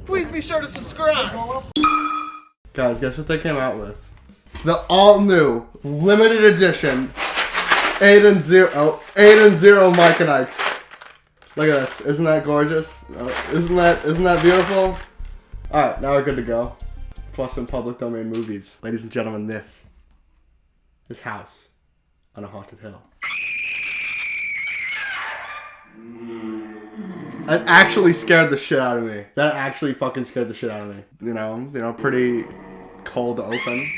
Please be sure to subscribe. Guys, guess what they came out with? The all-new, limited edition 8 and 0 Mike and Ike's. Look at this. Isn't that gorgeous? Isn't that beautiful? Alright, now we're good to go. Let's watch some public domain movies. Ladies and gentlemen, this is House on a Haunted Hill. That actually scared the shit out of me. That actually fucking scared the shit out of me. You know, pretty cold to open.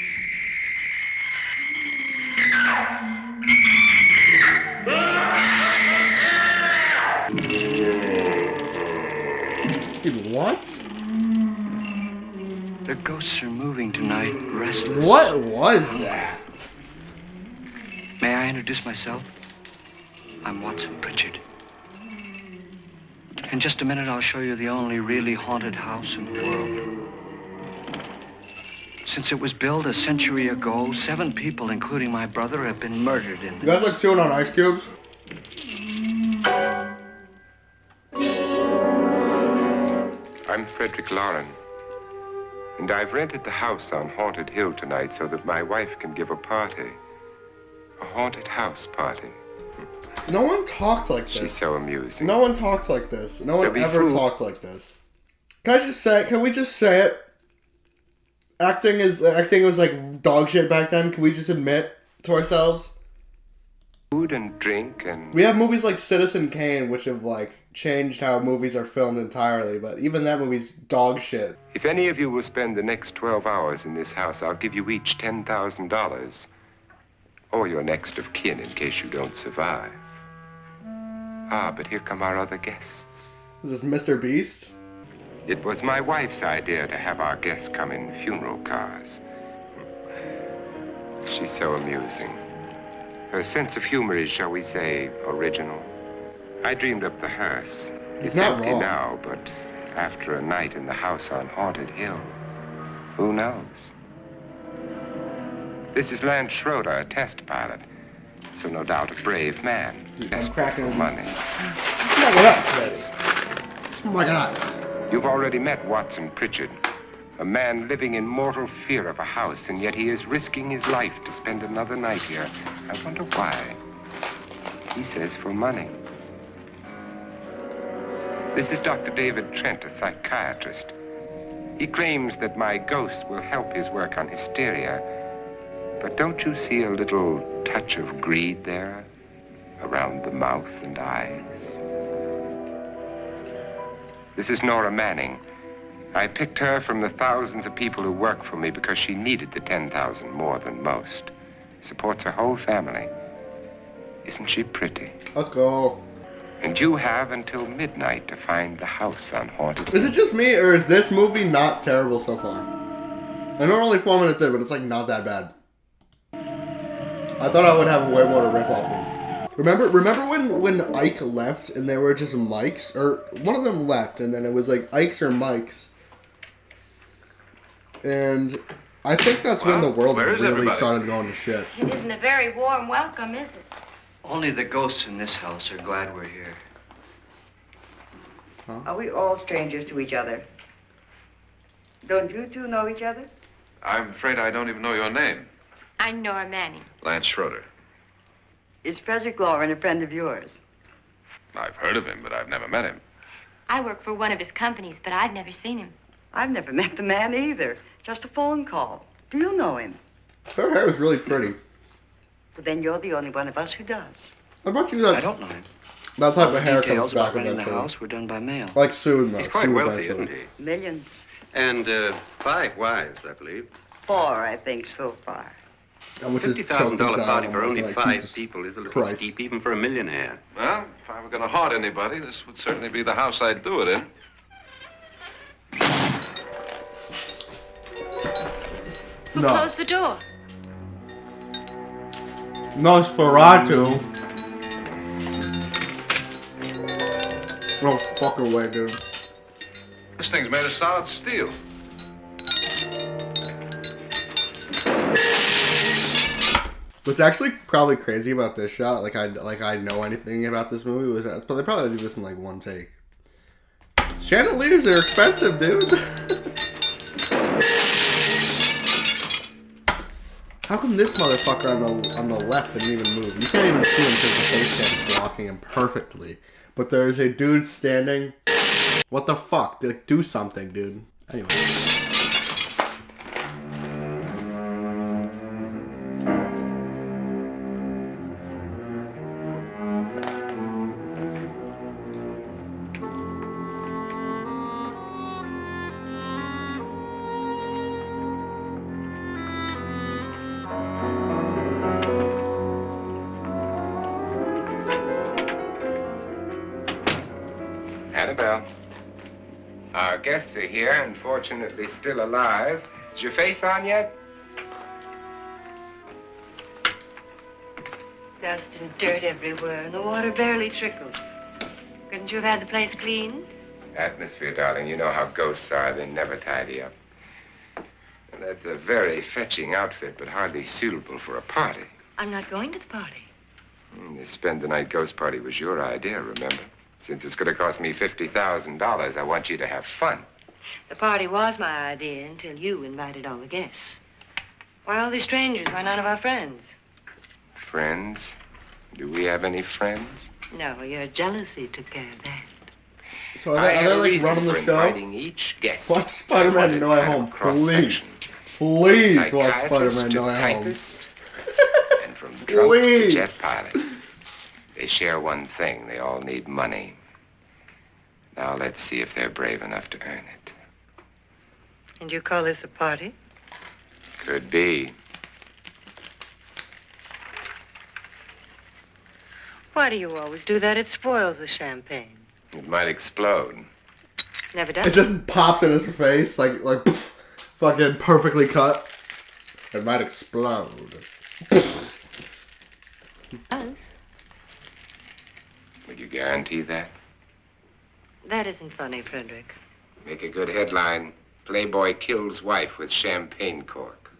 Dude, what? The ghosts are moving tonight, restless. What was that? May I introduce myself? I'm Watson Pritchard. In just a minute, I'll show you the only really haunted house in the world. Since it was built a century ago, 7 people, including my brother, have been murdered in it. You guys like chewing on ice cubes? I'm Frederick Lauren, and I've rented the house on Haunted Hill tonight so that my wife can give a party. A haunted house party. No one talked like this. She's so amusing. No one talks like this. No one ever talked like this. Can we just say it? Acting was like dog shit back then. Can we just admit to ourselves? Food and drink and... We have movies like Citizen Kane, which have like changed how movies are filmed entirely, but even that movie's dog shit. If any of you will spend the next 12 hours in this house, I'll give you each $10,000. Or your next of kin in case you don't survive. Ah, but here come our other guests. Is this Mr. Beast? It was my wife's idea to have our guests come in funeral cars. She's so amusing. Her sense of humor is, shall we say, original. I dreamed up the hearse. It's not empty wrong. now, but after a night in the house on Haunted Hill, who knows? This is Lance Schroeder, a test pilot. So no doubt a brave man. Desperate for money. Smack it up, baby. Smack it up. You've already met Watson Pritchard, a man living in mortal fear of a house, and yet he is risking his life to spend another night here. I wonder why. He says for money. This is Dr. David Trent, a psychiatrist. He claims that my ghost will help his work on hysteria. But don't you see a little touch of greed there? Around the mouth and eyes? This is Nora Manning. I picked her from the thousands of people who work for me because she needed the $10,000 more than most. Supports her whole family. Isn't she pretty? Let's go. And you have until midnight to find the house on Haunted Hill. Is it just me, or is this movie not terrible so far? I know we're only 4 minutes in, but it's like not that bad. I thought I would have way more to riff off of. Remember when Ike left and there were just mics? Or one of them left and then it was like Ike's or Mike's. And I think that's when the world really started going to shit. It isn't a very warm welcome, is it? Only the ghosts in this house are glad we're here. Huh? Are we all strangers to each other? Don't you two know each other? I'm afraid I don't even know your name. I'm Nora Manning. Lance Schroeder. Is Frederick Lauren a friend of yours? I've heard of him, but I've never met him. I work for one of his companies, but I've never seen him. I've never met the man either. Just a phone call. Do you know him? Her hair was really pretty. Well, then you're the only one of us who does. I bet you that I don't know him. that type of hair comes Details back about running the eventually. house were done by mail. Like soon, though. He's quite Soon wealthy, eventually. isn't he? Millions. And 5 wives, I believe. 4, I think, so far. Which is $50,000 choking party down for on, only like, 5 Jesus people is a little Christ. steep, even for a millionaire. Well, if I were going to haunt anybody, this would certainly be the house I'd do it in. Who No. closed the door? Nosferatu. No fucking way, dude. This thing's made of solid steel. What's actually probably crazy about this shot, like I know anything about this movie, was that they probably do this in like one take. It's Chandeliers are expensive, dude. How come this motherfucker on the left didn't even move? You can't even see him because the face cam is blocking him perfectly. But there's a dude standing. What the fuck? Like, do something, dude. Anyway. Annabelle, our guests are here, unfortunately still alive. Is your face on yet? Dust and dirt everywhere, and the water barely trickles. Couldn't you have had the place cleaned? Atmosphere, darling. You know how ghosts are. They never tidy up. And that's a very fetching outfit, but hardly suitable for a party. I'm not going to the party. The spend-the-night ghost party was your idea, remember? Since it's going to cost me $50,000, I want you to have fun. The party was my idea until you invited all the guests. Why all these strangers? Why none of our friends? Friends? Do we have any friends? No, your jealousy took care of that. So I had are a they like reason running the for show? inviting each guest. Watch Spider-Man No Way Home, please. Please watch Psychiatrist Spider-Man to No Way Home. typist, and from drunk to Please. jet pilot. They share one thing. They all need money. Now let's see if they're brave enough to earn it. And you call this a party? Could be. Why do you always do that? It spoils the champagne. It might explode. Never does. It just pops in his face like poof, fucking perfectly cut. It might explode. Would you guarantee that? That isn't funny, Frederick. Make a good headline. Playboy kills wife with champagne cork.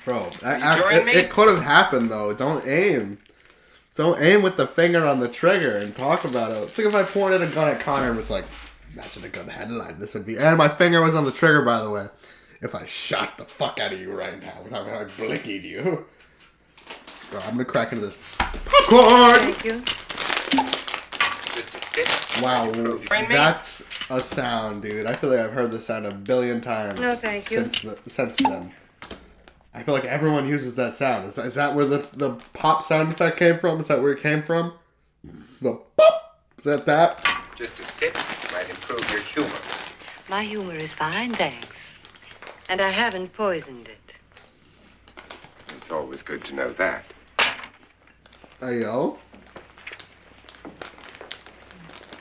Bro, join me? it could have happened though. Don't aim. Don't aim with the finger on the trigger and talk about it. It's like if I pointed a gun at Connor and was like, imagine a good headline this would be. And my finger was on the trigger, by the way. If I shot the fuck out of you right now without like blinking you. Bro, I'm gonna crack into this popcorn! Thank you. Just a sip. Wow, Join me? that's a sound, dude. I feel like I've heard this sound a billion times. No, thank you. Since then. I feel like everyone uses that sound. Is that where the pop sound effect came from? Is that where it came from? The pop? Is that? Just a sip might improve your humor. My humor is fine, thanks. And I haven't poisoned it. It's always good to know that. Ayo.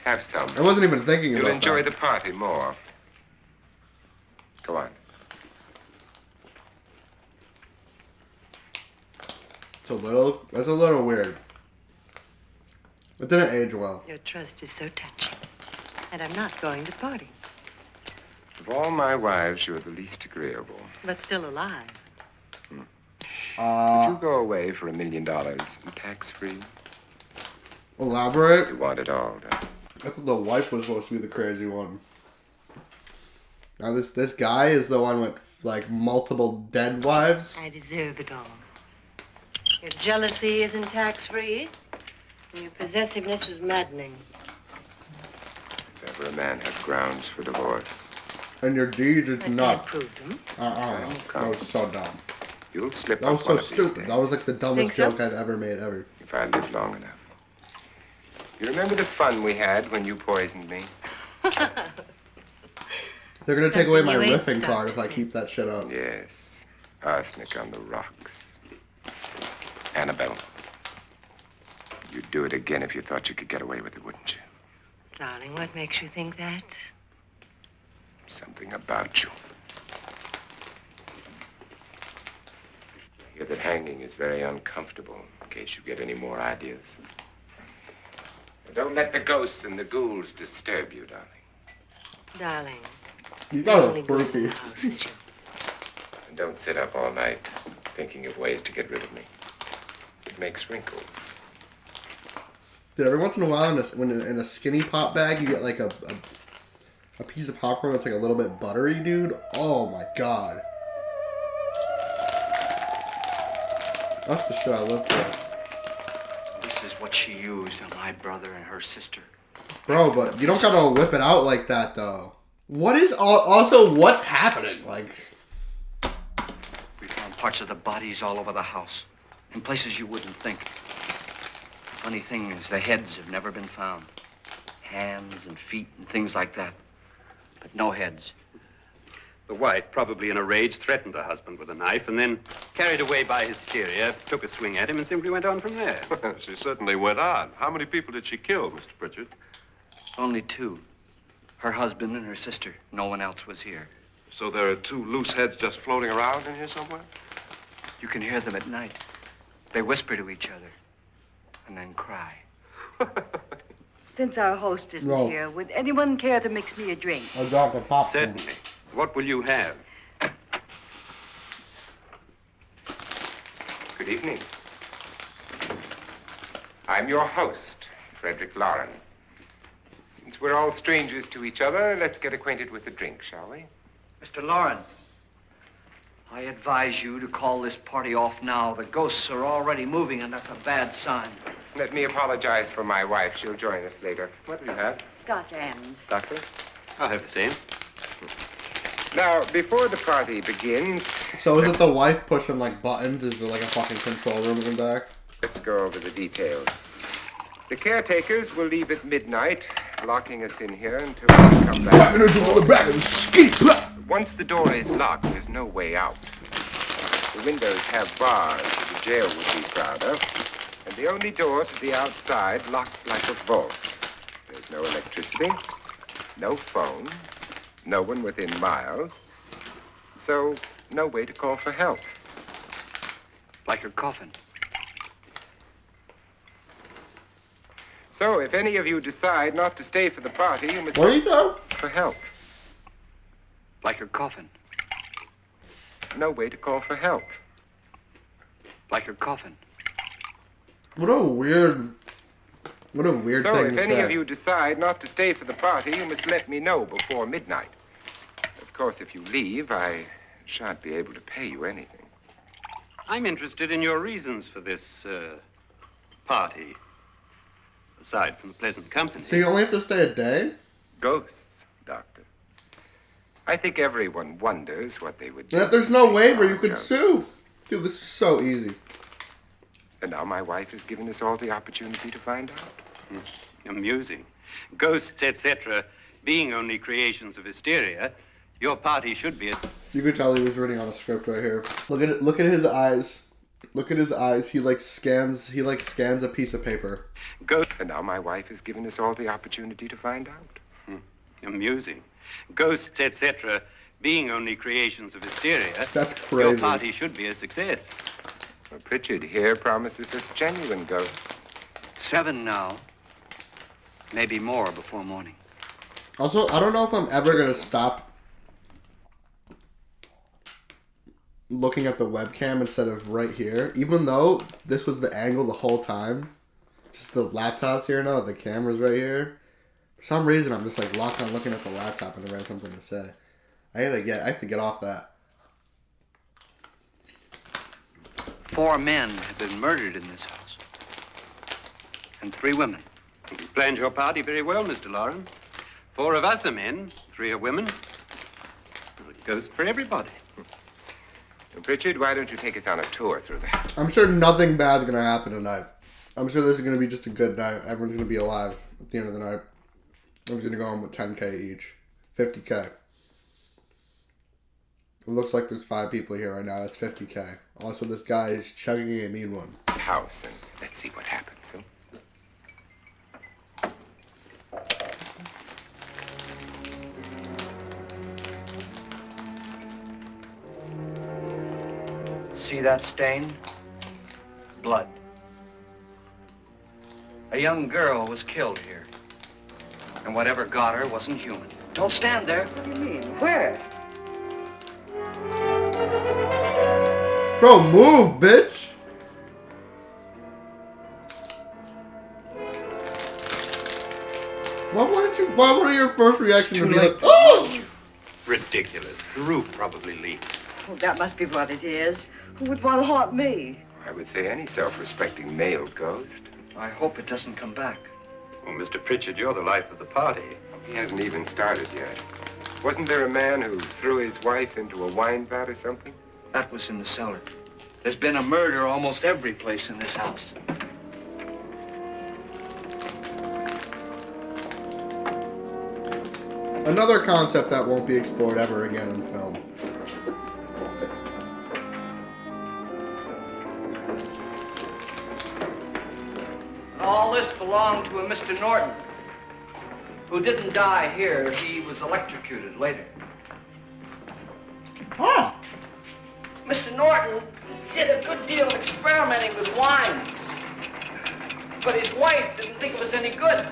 Have some. I wasn't even thinking You'll about enjoy that. the party more. Go on. That's a little weird. It didn't age well. Your trust is so touching. And I'm not going to the party. Of all my wives, you're the least agreeable. But still alive. Would you Uh, go away for $1 million tax-free? elaborate? You want it all, don't you? I thought the wife was supposed to be the crazy one. Now this guy is the one with like multiple dead wives. I deserve it all. Your jealousy isn't tax-free. And your possessiveness is maddening. If ever a man had grounds for divorce, And your deed is I not. can't prove them. I don't know. That was so dumb. you'll slip That was up so one of these stupid. days, That was like the dumbest Think so? joke I've ever made ever. if I live long enough. You remember the fun we had when you poisoned me? They're gonna take away my Something you ain't riffing card if I done. keep that shit up. Yes. Arsenic on the rocks. Annabelle. You'd do it again if you thought you could get away with it, wouldn't you? Darling, what makes you think that? Something about you. I hear that hanging is very uncomfortable, in case you get any more ideas. And don't let the ghosts and the ghouls disturb you, darling. Darling, You the got only a good in burpee. the house is you. And don't sit up all night thinking of ways to get rid of me. It makes wrinkles. Dude, every once in a while, in a skinny pop bag, you get like a piece of popcorn that's like a little bit buttery, dude. Oh my god. That's the shit I live for. This is what she used on my brother and her sister. Bro, but you don't gotta whip it out like that, though. What is also what's happening? Like, We found parts of the bodies all over the house, in places you wouldn't think. Funny thing is, the heads have never been found. Hands and feet and things like that. But no heads. The wife, probably in a rage, threatened her husband with a knife and then, carried away by hysteria, took a swing at him and simply went on from there. She certainly went on. How many people did she kill, Mr. Pritchard? Only two. Her husband and her sister. No one else was here. So there are two loose heads just floating around in here somewhere? You can hear them at night. They whisper to each other and then cry. Since our host isn't No. here, would anyone care to mix me a drink? a drop of popcorn. Certainly. What will you have? Good evening. I'm your host, Frederick Lauren. Since we're all strangers to each other, let's get acquainted with the drink, shall we? Mr. Lauren, I advise you to call this party off now. The ghosts are already moving, and that's a bad sign. Let me apologize for my wife. She'll join us later. What do you have? Scotch and Doctor? I'll have the same. Now, before the party begins, So is it the wife pushing like buttons? Is there like a fucking control room in the back? let's go over the details. The caretakers will leave at midnight, locking us in here until we come back. Once the door is locked, there's no way out. The windows have bars that the jail would be proud of, and the only door to the outside locked like a vault. There's no electricity, no phone, no one within miles, so no way to call for help. Like her coffin. So if any of you decide not to stay for the party, you must Where do you go? for help. Like her coffin. No way to call for help. Like her coffin. What a weird So thing if to any say. of you decide not to stay for the party, you must let me know before midnight. Of course, if you leave, I shan't be able to pay you anything. I'm interested in your reasons for this, party. Aside from the pleasant company. So you only have to stay a day? Ghosts, Doctor. I think everyone wonders what they would do. And if there's no if they waiver, saw you a could ghost. sue. Dude, this is so easy. And now my wife has given us all the opportunity to find out. Amusing. Ghosts, etc., being only creations of hysteria, your party should be You could tell he was reading on a script right here. Look at it. Look at his eyes. Look at his eyes. He scans a piece of paper. Ghosts. And now my wife has given us all the opportunity to find out. Amusing. Ghosts, etc., being only creations of hysteria, That's your crazy. party should be a success. Well, Pritchard here promises us genuine ghosts. 7 now. Maybe more before morning. Also, I don't know if I'm ever gonna stop looking at the webcam instead of right here. Even though this was the angle the whole time. Just the laptop's here now, the camera's right here. For some reason, I'm just like locked on looking at the laptop and I have something to say. I have to get off that. 4 men have been murdered in this house. And 3 women. You planned your party very well, Mr. Lauren. 4 of us are men, 3 are women. It goes for everybody. Pritchard, why don't you take us on a tour through the house? I'm sure nothing bad's gonna happen tonight. I'm sure this is gonna be just a good night. Everyone's gonna be alive at the end of the night. I'm just gonna go home with 10K each. 50K. It looks like there's 5 people here right now. That's 50K. Also, this guy is chugging a mean one. House, and let's see what happens. Huh? See that stain? Blood. A young girl was killed here. And whatever got her wasn't human. Don't stand there. What do you mean? Where? Bro, move, bitch! Why were your first reaction to be like, oh! Ridiculous. The roof probably leaked. Oh, that must be what it is. Who would want to haunt me? I would say any self-respecting male ghost. I hope it doesn't come back. Well, Mr. Pritchard, you're the life of the party. He hasn't even started yet. Wasn't there a man who threw his wife into a wine vat or something? That was in the cellar. There's been a murder almost every place in this house. Another concept that won't be explored ever again in film. All this belonged to a Mr. Norton, who didn't die here. He was electrocuted later. Ah! Mr. Norton did a good deal of experimenting with wines, but his wife didn't think it was any good.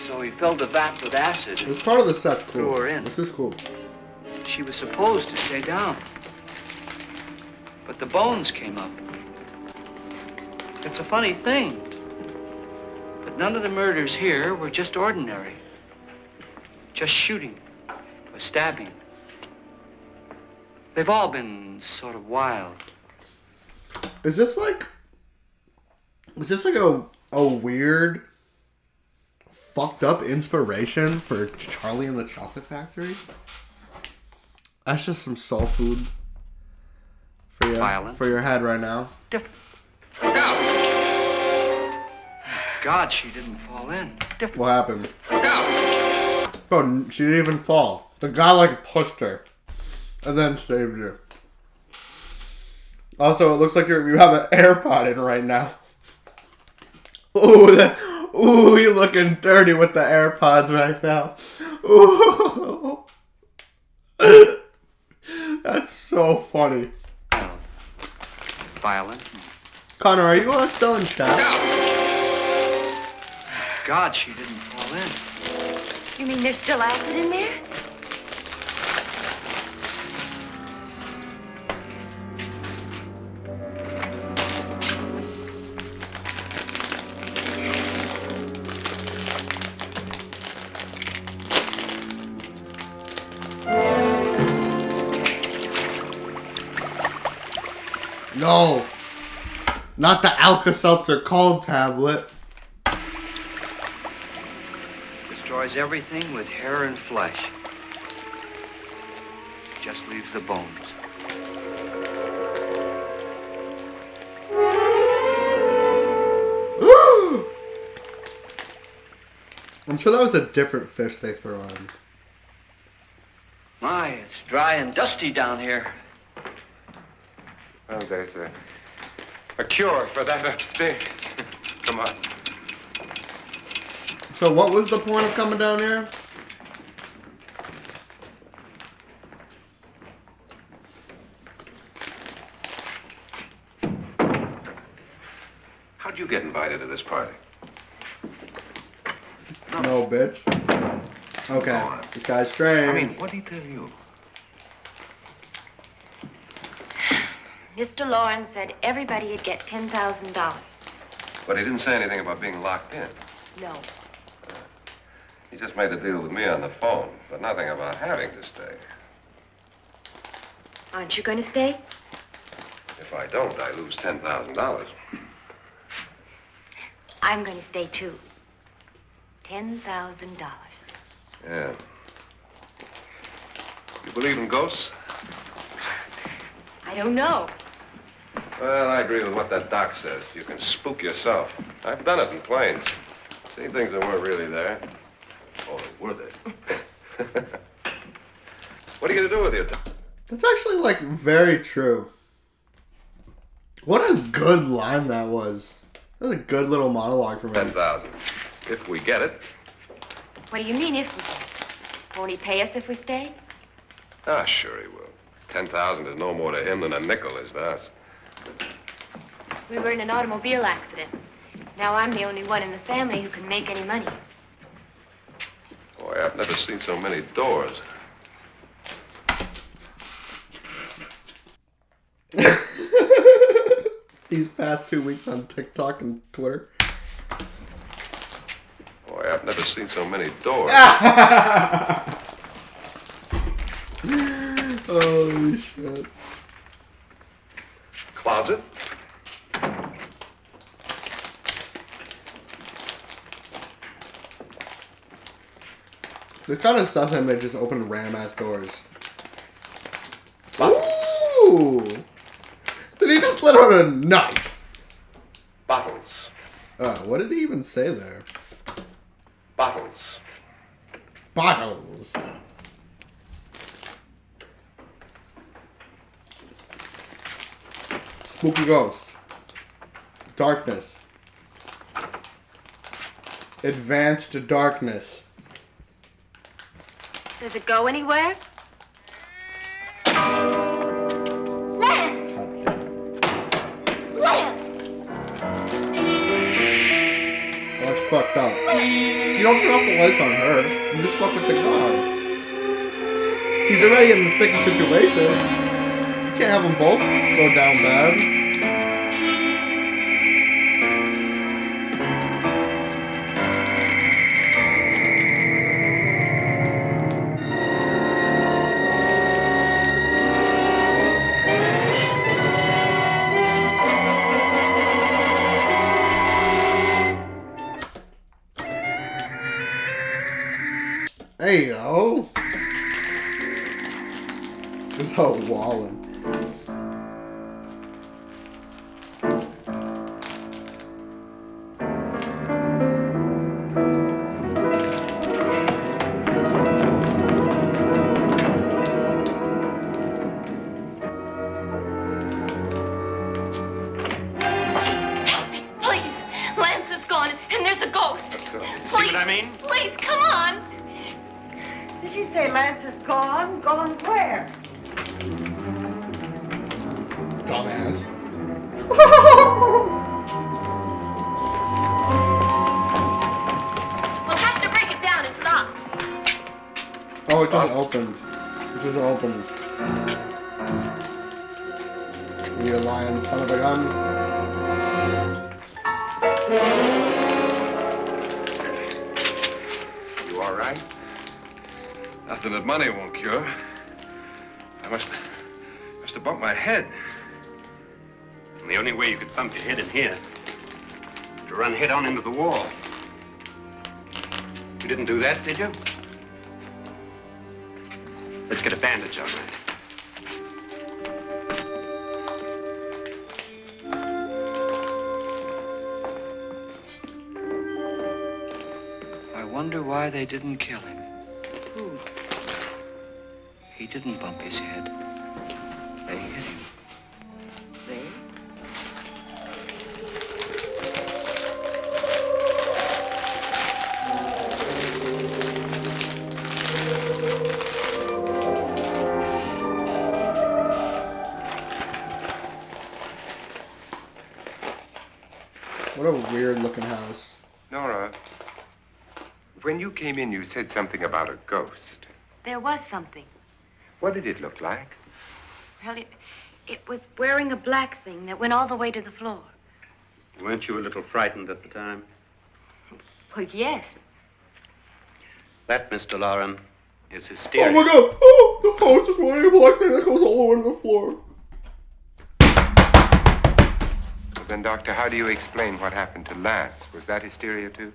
So he filled the vat with acid. This part of the set's cool. Threw her in. This is cool. She was supposed to stay down, but the bones came up. It's a funny thing, but none of the murders here were just ordinary. Just shooting or stabbing. They've all been sort of wild. Is this like a weird, fucked up inspiration for Charlie and the Chocolate Factory? That's just some soul food for you, Violent. for your head right now. Different. Look out! God, she didn't fall in. Different. What happened? Look out! Bro, she didn't even fall. The guy like pushed her and then saved her. Also, it looks like you have an AirPod in right now. Ooh, you looking dirty with the AirPods right now. Ooh. That's so funny. Violent. Connor, are you still in chat? God, she didn't fall in. You mean there's still acid in there? No. Not the Alka-Seltzer cold tablet. Destroys everything with hair and flesh. Just leaves the bones. I'm sure that was a different fish they threw on. My, it's dry and dusty down here. Well, there's a cure for that upstairs. Come on. So what was the point of coming down here? How'd you get invited to this party? No, bitch. Okay, this guy's strange. I mean, what did he tell you? Mr. Lawrence said everybody'd get $10,000. But he didn't say anything about being locked in. No. He just made a deal with me on the phone, but nothing about having to stay. Aren't you going to stay? If I don't, I lose $10,000. I'm going to stay too. $10,000. Yeah. You believe in ghosts? I don't know. Well, I agree with what that doc says. You can spook yourself. I've done it in planes. Seen things that weren't really there. Oh, were they? What are you going to do with your time? That's actually, like, very true. What a good line that was. That was a good little monologue from him. 10,000. If we get it. What do you mean if we stay? Won't he pay us if we stay? Ah, sure he will. 10,000 is no more to him than a nickel is to us. We were in an automobile accident. Now I'm the only one in the family who can make any money. Boy, I've never seen so many doors. These past 2 weeks on TikTok and Twitter. Boy, I've never never seen so many doors. Holy shit. Closet. This kind of sus him they just open random ass doors. Bottles. Ooh! Did he just let out a nice? Bottles. What did he even say there? Bottles. Bottles. Spooky ghost. Darkness. Advanced darkness. Does it go anywhere? Lance! God damn it. Lance! That's fucked up. You don't turn off the lights on her. You just fuck with the guy. He's already in the sticky situation. You can't have them both go down bad. Hey yo. This is how wallin'. Please! Lance is gone, and there's a ghost. See what I mean? Please, come on! Did she say Lance is gone? Gone where? Dumbass. We'll have to break it down. It's locked. Oh, it just opened. It just opened. You lying son of a gun. You all right? Nothing that money won't cure. I must have bumped my head. And the only way you could bump your head in here is to run head on into the wall. You didn't do that, did you? Let's get a bandage on that. I wonder why they didn't kill him. Who? He didn't bump his head. They hit him. They? What a weird looking house. Nora, when you came in, you said something about a ghost. There was something. What did it look like? Well, it was wearing a black thing that went all the way to the floor. Weren't you a little frightened at the time? Well, yes. That, Mr. Lauren, is hysteria. Oh my god! Oh, the house is wearing a black thing that goes all the way to the floor. Well, then, Doctor, how do you explain what happened to Lance? Was that hysteria, too?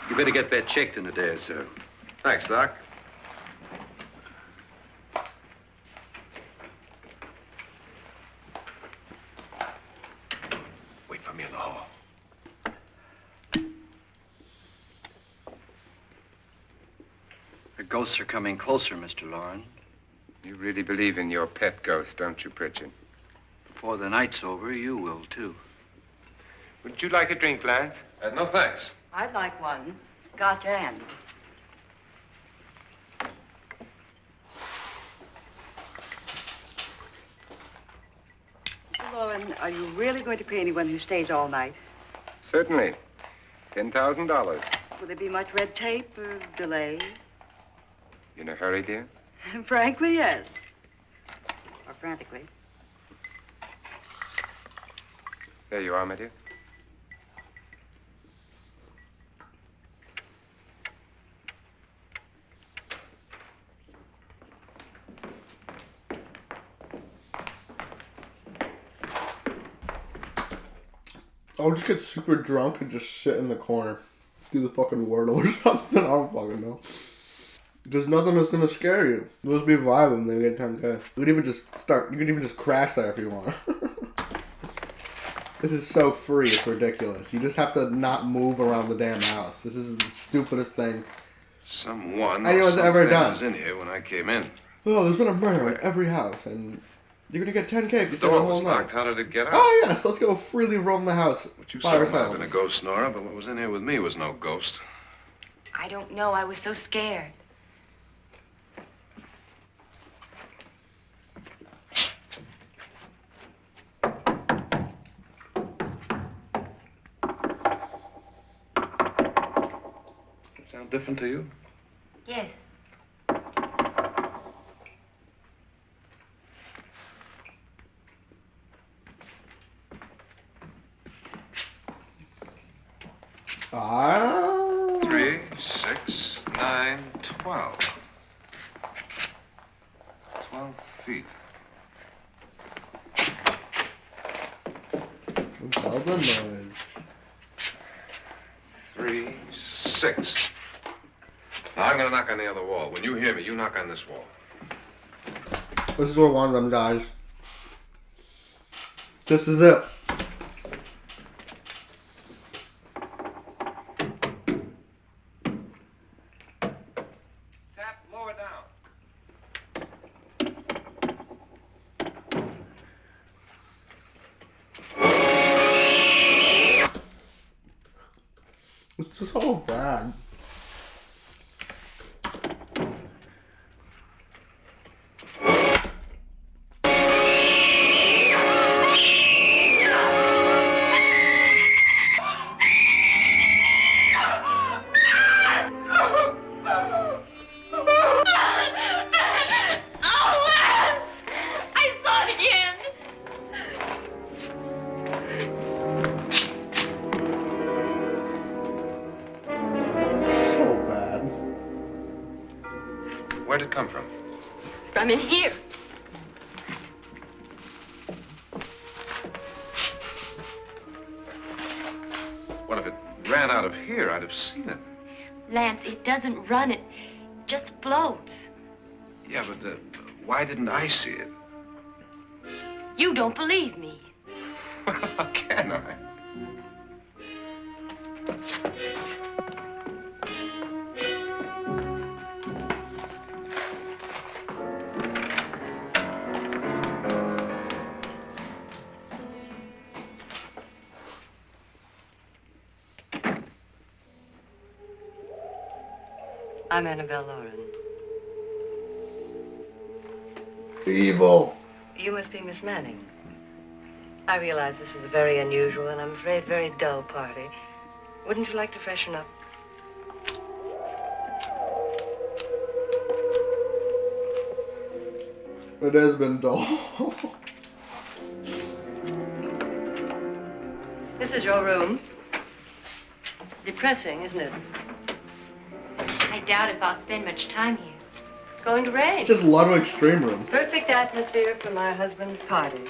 You better get that checked in a day or so. Thanks, Doc. Wait for me in the hall. The ghosts are coming closer, Mr. Lauren. You really believe in your pet ghost, don't you, Pritchard? Before the night's over, you will, too. Would you like a drink, Lance? No, thanks. I'd like one. Scotch and. Mr. Lauren, are you really going to pay anyone who stays all night? Certainly. $10,000. Will there be much red tape or delay? In a hurry, dear? Frankly, yes. Or frantically. There you are, my dear. I'll just get super drunk and just sit in the corner. Do the fucking Wordle or something. I don't fucking know. Because nothing is gonna scare you. You'll just be vibing and then you get 10K. You could even just crash there if you want. This is so free, it's ridiculous. You just have to not move around the damn house. This is the stupidest thing anyone's ever done. Was in here when I came in. Oh, there's been a murder in every house, and you're gonna get 10K if you stay the Door whole was night. locked. How did it get out? Oh yes, let's go freely roam the house What you by saw might have ourselves. been a ghost, Nora, but what was in here with me was no ghost. I don't know. I was so scared. Sound different to you? Yes. Ah. 3, 6, 9, 12. 12 feet. What's all the noise? 3, 6. Now I'm gonna knock on the other wall. When you hear me, you knock on this wall. This is where one of them dies. This is it. Tap lower down. It's so bad. So bad. Where'd it come from? From in here. What if it ran out of here? I'd have seen it. Lance, it doesn't run. It just floats. Yeah, but why didn't I see it? You don't believe me. How can I? I'm Annabelle Lauren. Evil. You must be Miss Manning. I realize this is a very unusual and I'm afraid very dull party. Wouldn't you like to freshen up? It has been dull. This is your room. Depressing, isn't it? I doubt if I'll spend much time here. It's going to rain. It's just Ludwig's stream room. Perfect atmosphere for my husband's party.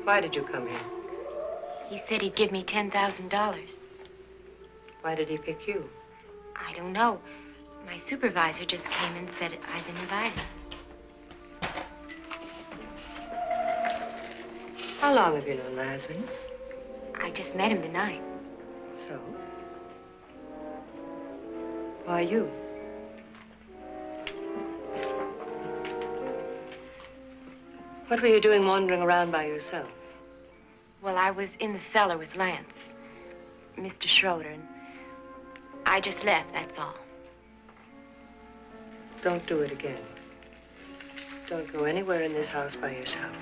Why did you come here? He said he'd give me $10,000. Why did he pick you? I don't know. My supervisor just came and said I'd been invited. How long have you known my husband? I just met him tonight. So? Why you? What were you doing wandering around by yourself? Well, I was in the cellar with Lance, Mr. Schroeder, and I just left, that's all. Don't do it again. Don't go anywhere in this house by yourself.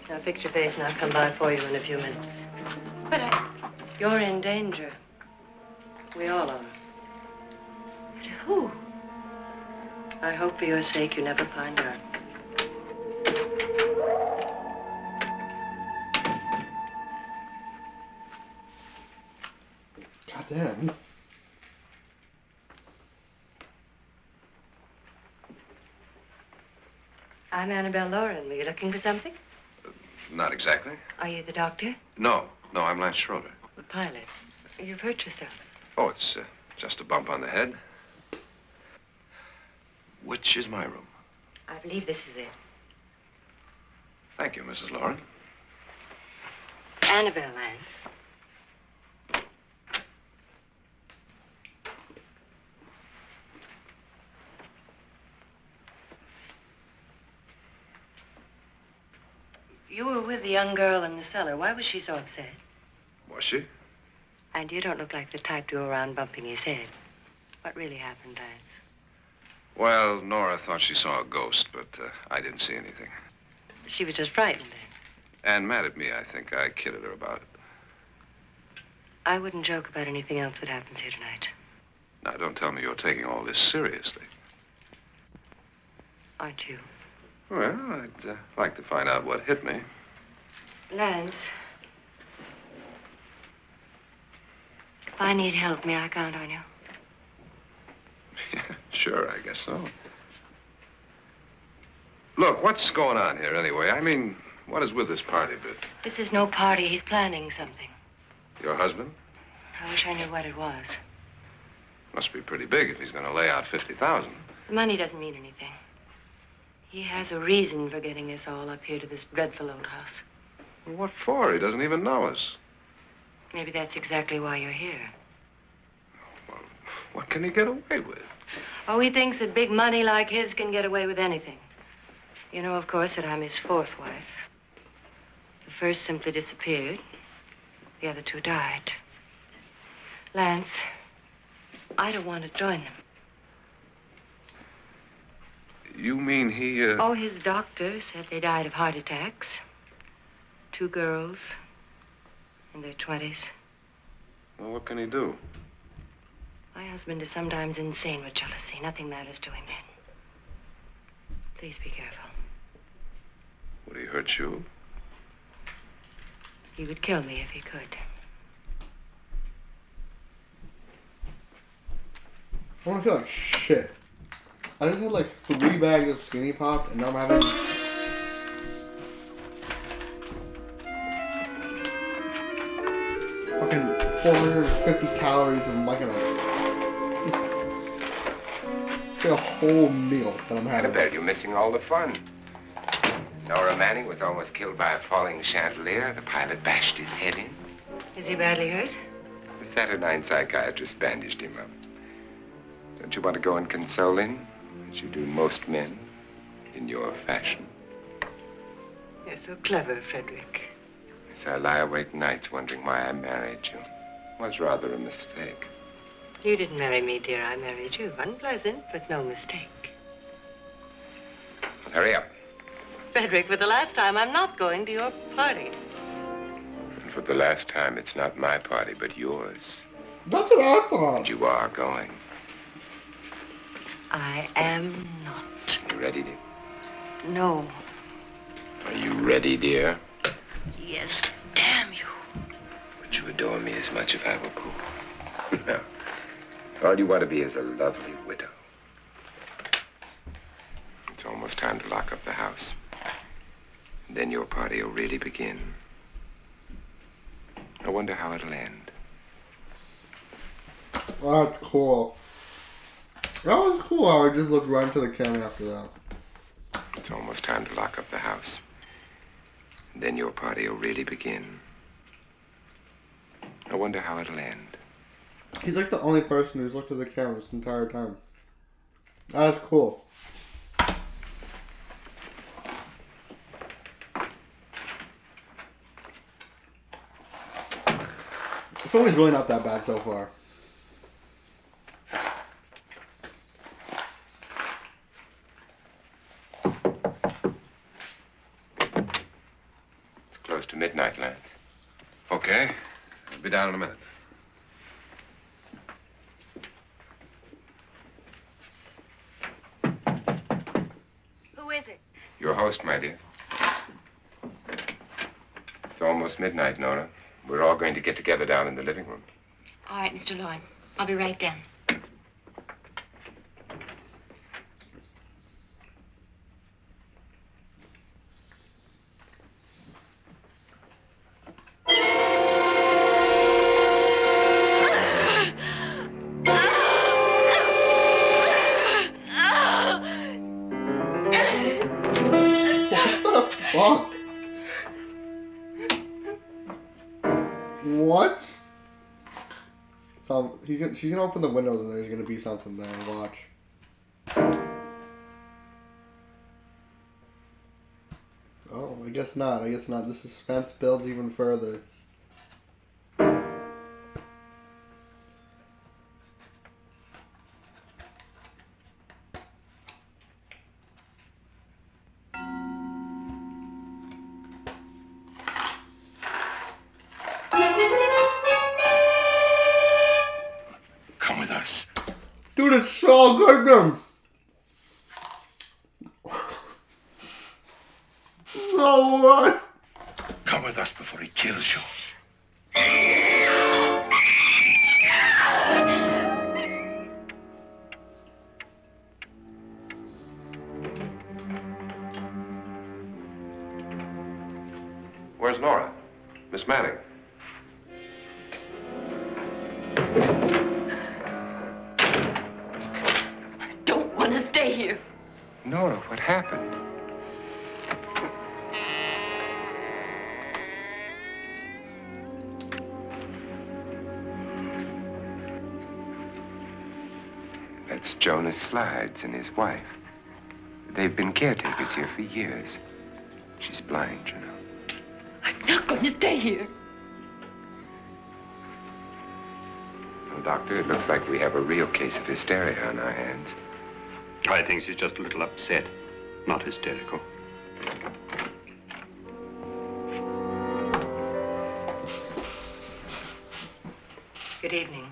Now fix your face and I'll come by for you in a few minutes. But You're in danger. We all are. but who? I hope for your sake you never find out. God damn. I'm Annabelle Lauren. Were you looking for something? not exactly. Are you the doctor? No, I'm Lance Schroeder. The pilot. You've hurt yourself. Oh, it's just a bump on the head. Which is my room? I believe this is it. Thank you, Mrs. Lauren. Annabelle Lance. You were with the young girl in the cellar. Why was she so upset? Was she? And you don't look like the type to go around bumping his head. What really happened, Lance? Well, Nora thought she saw a ghost, but I didn't see anything. She was just frightened then. And mad at me, I think. I kidded her about it. I wouldn't joke about anything else that happens here tonight. Now, don't tell me you're taking all this seriously. Aren't you? Well, I'd like to find out what hit me. Lance. If I need help, may I count on you? Yeah, sure, I guess so. Look, what's going on here anyway? I mean, what is with this party bit? This is no party. He's planning something. Your husband? I wish I knew what it was. Must be pretty big if he's going to lay out 50,000. The money doesn't mean anything. He has a reason for getting us all up here to this dreadful old house. Well, what for? He doesn't even know us. Maybe that's exactly why you're here. Well, what can he get away with? Oh, he thinks that big money like his can get away with anything. You know, of course, that I'm his fourth wife. The first simply disappeared. The other two died. Lance, I don't want to join them. You mean he, Oh, his doctor said they died of heart attacks. 2 girls in their 20s. Well, what can he do? My husband is sometimes insane with jealousy. Nothing matters to him then. Please be careful. Would he hurt you? He would kill me if he could. I want to feel like shit. I just had like 3 bags of Skinny Pop, and now I'm having... fucking 450 calories of Mike and Ice. It's like a whole meal that I'm having. Annabelle, you're missing all the fun. Nora Manning was almost killed by a falling chandelier. The pilot bashed his head in. Is he badly hurt? The Saturnine psychiatrist bandaged him up. Don't you want to go and console him, as you do most men, in your fashion? You're so clever, Frederick. Yes, I lie awake nights wondering why I married you. It was rather a mistake. You didn't marry me, dear. I married you. Unpleasant, but no mistake. Hurry up. Frederick, for the last time, I'm not going to your party. And for the last time, it's not my party, but yours. That's what I thought. And you are going. I am not. You ready, dear? No. Are you ready, dear? Yes, damn you. Would you adore me as much if I were poor? No. All you want to be is a lovely widow. It's almost time to lock up the house. And then your party will really begin. I wonder how it'll end. That's cool. That was cool how I just looked right into the camera after that. It's almost time to lock up the house. And then your party will really begin. I wonder how it'll end. He's like the only person who's looked at the camera this entire time. That's cool. This movie's really not that bad so far. It's close to midnight, Lance. Okay. I'll be down in a minute. Who is it? Your host, my dear. It's almost midnight, Nora. We're all going to get together down in the living room. All right, Mr. Lloyd. I'll be right down. What? So she's gonna open the windows and there's gonna be something there. Watch. Oh, I guess not. I guess not. The suspense builds even further. Come with us. Dude, it's so good, man. No way. Come with us before he kills you. Where's Nora? Miss Manning. I don't want to stay here. Nora, what happened? That's Jonas Slides and his wife. They've been caretakers here for years. She's blind, you know. I'm not going to stay here. Well, Doctor, it looks like we have a real case of hysteria on our hands. I think she's just a little upset, not hysterical. Good evening.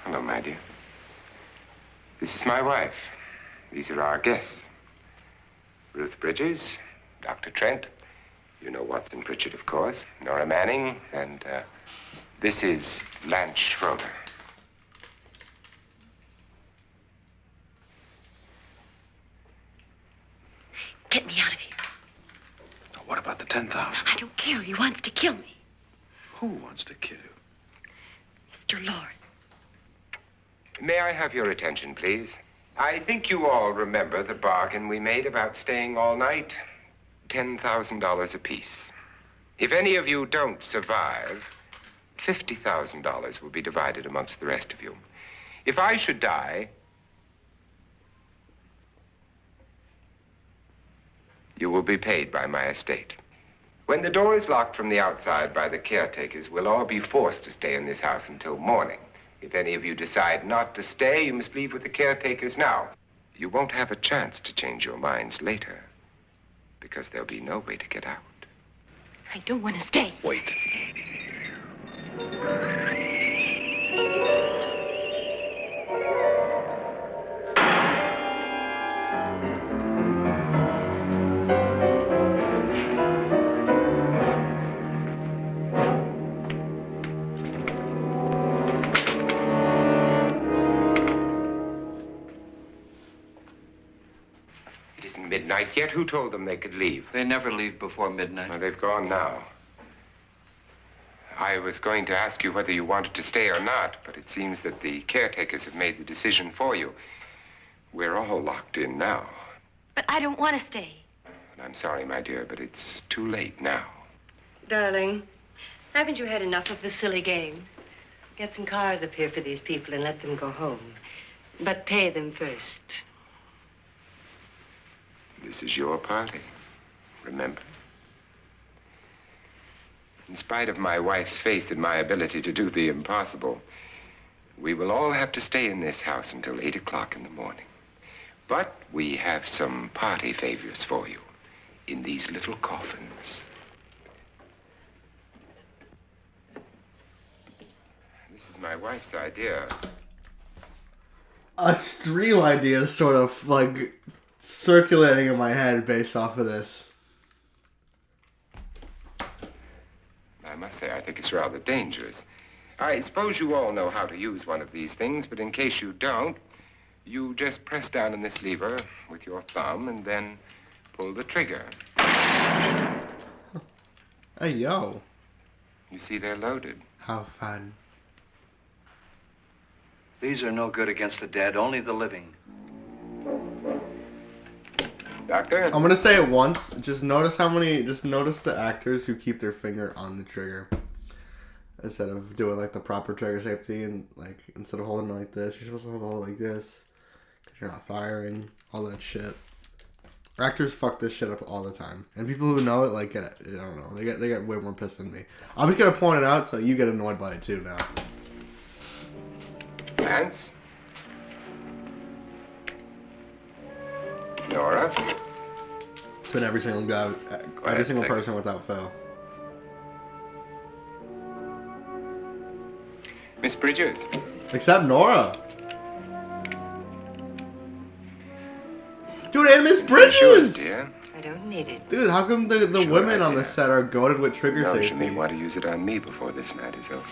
Hello, my dear. This is my wife. These are our guests. Ruth Bridges, Dr. Trent. You know Watson Pritchard, of course. Nora Manning, and this is Lance Schroeder. Get me out of here. What about the 10,000? I don't care. He wants to kill me. Who wants to kill you? Mr. Lawrence. May I have your attention, please? I think you all remember the bargain we made about staying all night. $10,000 apiece. If any of you don't survive, $50,000 will be divided amongst the rest of you. If I should die, you will be paid by my estate. When the door is locked from the outside by the caretakers, we'll all be forced to stay in this house until morning. If any of you decide not to stay, you must leave with the caretakers now. You won't have a chance to change your minds later, because there'll be no way to get out. I don't want to stay. Wait. It isn't midnight yet. Who told them they could leave? They never leave before midnight. Well, they've gone now. I was going to ask you whether you wanted to stay or not, but it seems that the caretakers have made the decision for you. We're all locked in now. But I don't want to stay. And I'm sorry, my dear, but it's too late now. Darling, haven't you had enough of the silly game? Get some cars up here for these people and let them go home. But pay them first. This is your party, remember? In spite of my wife's faith in my ability to do the impossible, we will all have to stay in this house until 8 o'clock in the morning. But we have some party favors for you in these little coffins. This is my wife's idea. A stream idea is sort of like circulating in my head based off of this. I must say, I think it's rather dangerous. I suppose you all know how to use one of these things, but in case you don't, you just press down on this lever with your thumb and then pull the trigger. Hey, yo. You see, they're loaded. How fun. These are no good against the dead, only the living. Doctor? I'm gonna say it once. Just notice the actors who keep their finger on the trigger. Instead of doing like the proper trigger safety and like instead of holding it like this, you're supposed to hold it like this. Because you're not firing. All that shit. Actors fuck this shit up all the time. And people who know it like get it. I don't know. They get way more pissed than me. I'm just gonna point it out so you get annoyed by it too now. Lance? Nora? It's been every single guy, every single person without fail. Miss Bridges? Except Nora. Dude, and Miss Bridges! Dear. I don't need it. Dude, how come the Sure, women on idea. the set are goated with trigger No, she safety? may want to use it on me before this night is over.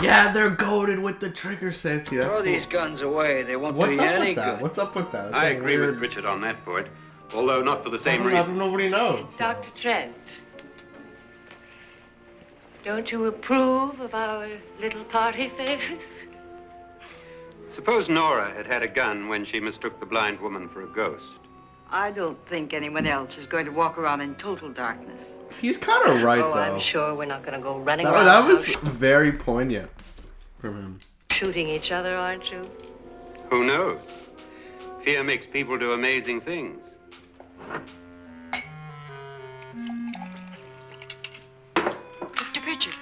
Yeah, they're goated with the trigger safety. That's Throw cool. these guns away. They won't What's do you up any with that? good. What's up with that? That's I a agree weird... with Richard on that point, although not for the same How come reason. nobody knows? Dr. Trent, don't you approve of our little party favors? Suppose Nora had had a gun when she mistook the blind woman for a ghost. I don't think anyone else is going to walk around in total darkness. He's kind of right, Oh, though. I'm sure we're not going to go running That, around that the was house very poignant from him. shooting each other, aren't you? Who knows? Fear makes people do amazing things. Mr. Pritchard,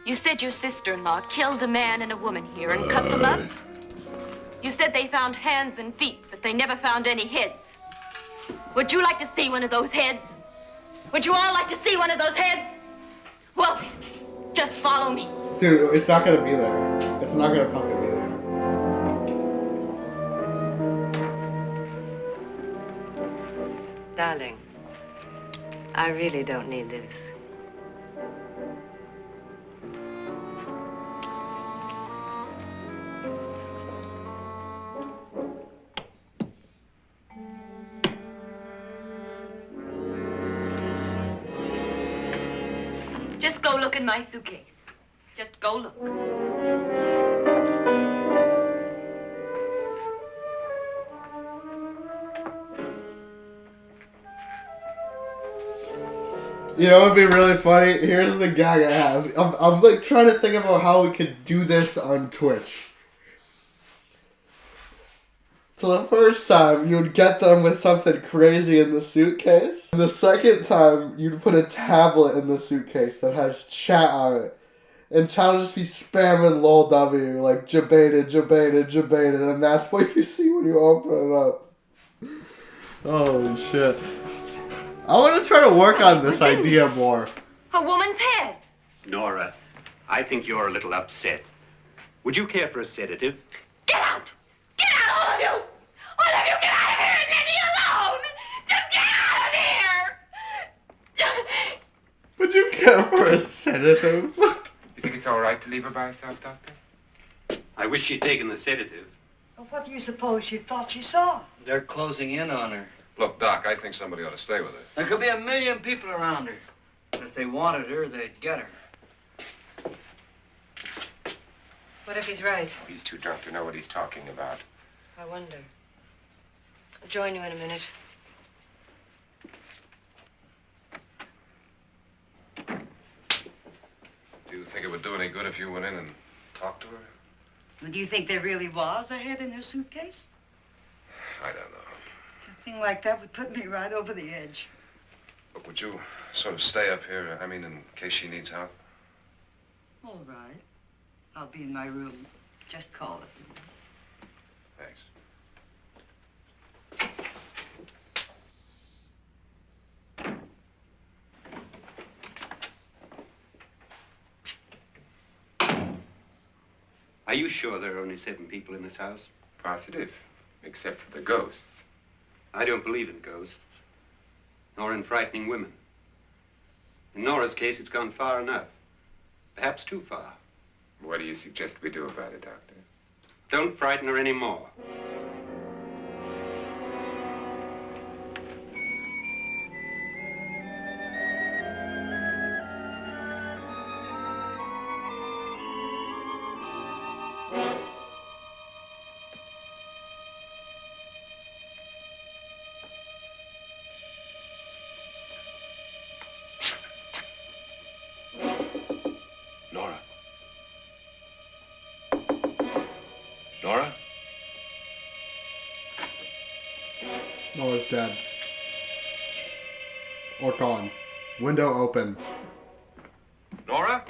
you said your sister-in-law killed a man and a woman here and cut them up? You said they found hands and feet, but they never found any heads. Would you like to see one of those heads? Would you all like to see one of those heads? Well, then, just follow me. Dude, it's not gonna be there. It's not gonna fucking be there. Darling, I really don't need this. Just go look in my suitcase. Just go look. You know what would be really funny? Here's the gag I have. I'm like trying to think about how we could do this on Twitch. So the first time, you'd get them with something crazy in the suitcase. And the second time, you'd put a tablet in the suitcase that has chat on it. And chat would just be spamming lol W, like jabated, jabated, jabated. And that's what you see when you open it up. Holy shit. I want to try to work on this idea more. A woman's head. Nora, I think you're a little upset. Would you care for a sedative? Get out! Get out, all of you! All of you, get out of here and leave me alone! Just get out of here! Would you care for a sedative? You think it's all right to leave her by herself, Doctor? I wish she'd taken the sedative. Well, what do you suppose she thought she saw? They're closing in on her. Look, Doc, I think somebody ought to stay with her. There could be 1 million people around her. But if they wanted her, they'd get her. What if he's right? He's too drunk to know what he's talking about. I wonder. I'll join you in a minute. Do you think it would do any good if you went in and talked to her? Well, do you think there really was a head in her suitcase? I don't know. A thing like that would put me right over the edge. But would you sort of stay up here, I mean, in case she needs help? All right. I'll be in my room. Just call it. Thanks. Are you sure there are only 7 people in this house? Positive. Except for the ghosts. I don't believe in ghosts, nor in frightening women. In Nora's case, it's gone far enough. Perhaps too far. What do you suggest we do about it, Doctor? Don't frighten her any more. Nora? Nora's dead. Or gone. Window open. Nora?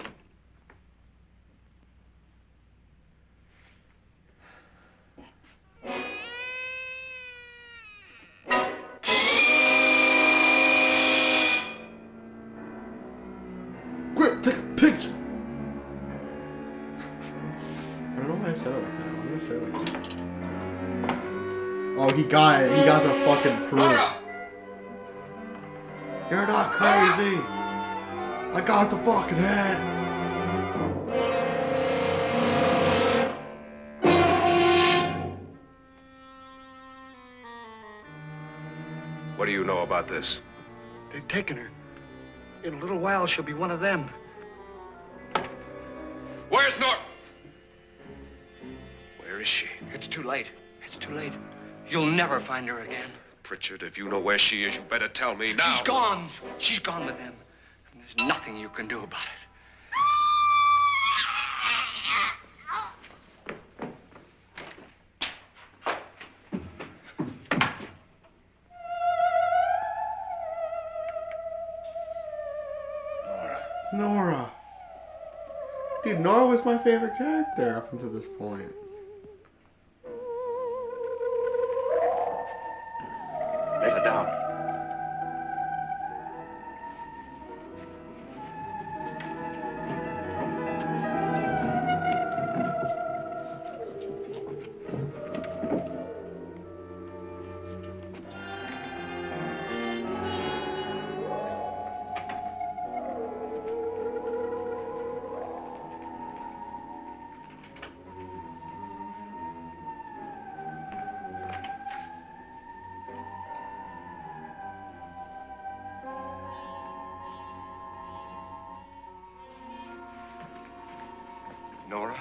Quick, take a picture! I don't know why I said it like that. Why did I say it like that? Oh, he got it. He got the fucking proof. Nora! You're not crazy! I got the fucking head! What do you know about this? They've taken her. In a little while, she'll be one of them. Where's Nora? Where is she? It's too late. It's too late. You'll never find her again. Pritchard, if you know where she is, you better tell me now. She's gone. She's gone with them. And there's nothing you can do about it. Nora. Dude, Nora was my favorite character up until this point. Lay her down. Nora?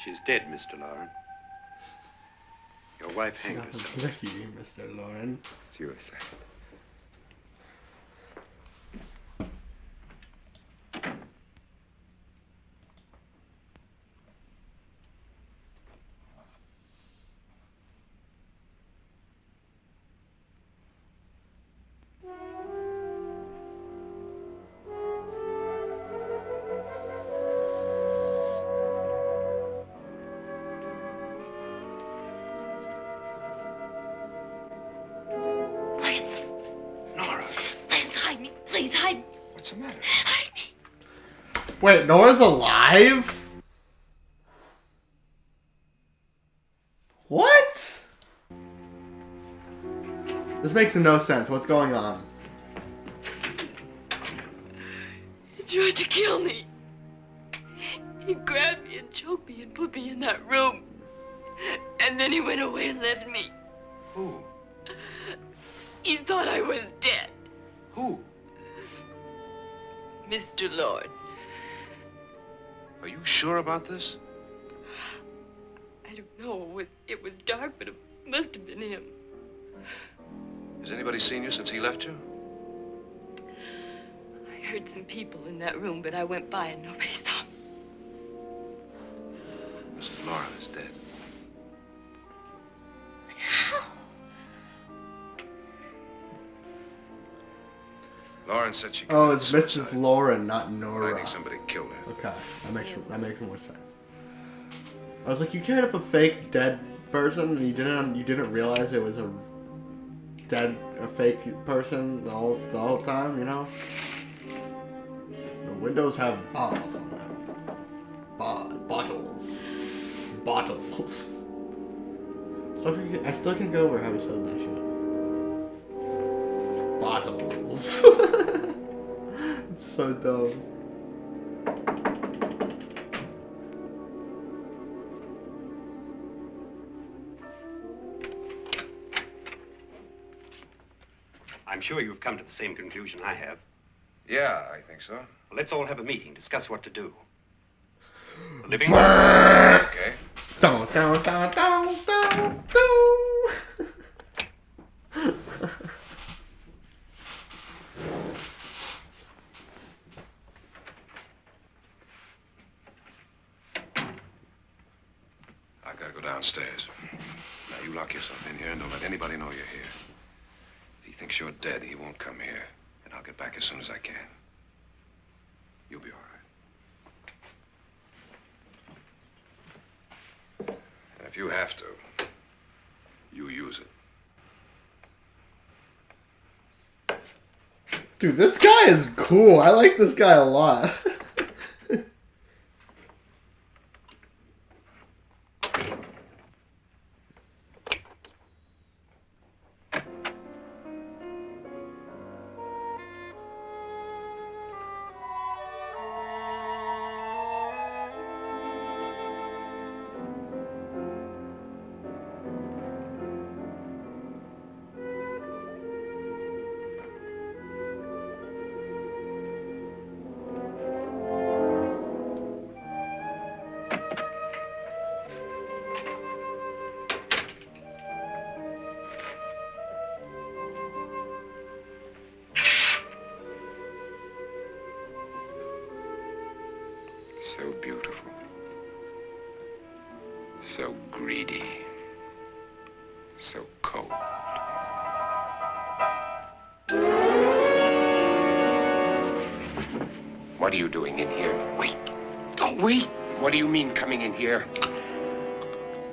She's dead, Mr. Lauren. Your wife hanged Not herself. blicky, Mr. Lauren. Suicide. Please hide me. What's the matter? Hide me. Wait, Nora's alive? What? This makes no sense. What's going on? He tried to kill me. He grabbed me and choked me and put me in that room. And then he went away and left me. Who? He thought I was dead. Who? Mr. Lord. Are you sure about this? I don't know. It was dark, but it must have been him. Has anybody seen you since he left you? I heard some people in that room, but I went by and nobody saw me. Mrs. Lauren is dead. But how? Lauren said she Oh, committed it's suicide. Mrs. Lauren, not I Nora. think somebody killed her. Okay, that makes more sense. I was like, you carried up a fake dead person, and you didn't realize it was a fake person the whole time, you know? The windows have balls on them. Bottles. I still can't get over how he said that shit. Bottles. It's so dumb. I'm sure you've come to the same conclusion I have. Yeah, I think so. Well, let's all have a meeting, discuss what to do. The living Okay. Down, down, down, down, down, down. downstairs. Now, you lock yourself in here and don't let anybody know you're here. If he thinks you're dead, he won't come here. And I'll get back as soon as I can. You'll be all right. And if you have to, you use it. Dude, this guy is cool. I like this guy a lot. So beautiful. So greedy. So cold. What are you doing in here? Wait. Don't wait. What do you mean coming in here?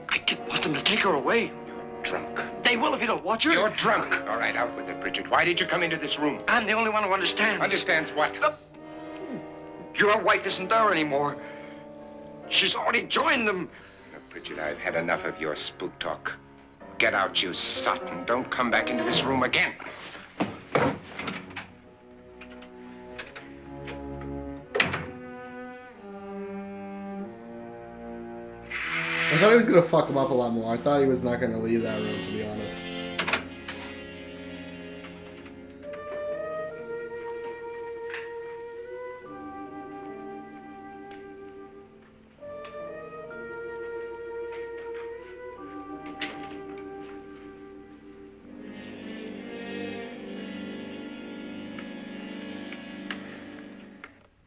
I didn't want them to take her away. You're drunk. They will if you don't watch her. You're drunk. All right, out with it, Bridget. Why did you come into this room? I'm the only one who understands. Understands what? Your wife isn't there anymore. She's already joined them. Look, Bridget, I've had enough of your spook talk. Get out, you sot, and don't come back into this room again. I thought he was gonna fuck him up a lot more. I thought he was not gonna leave that room, to be honest.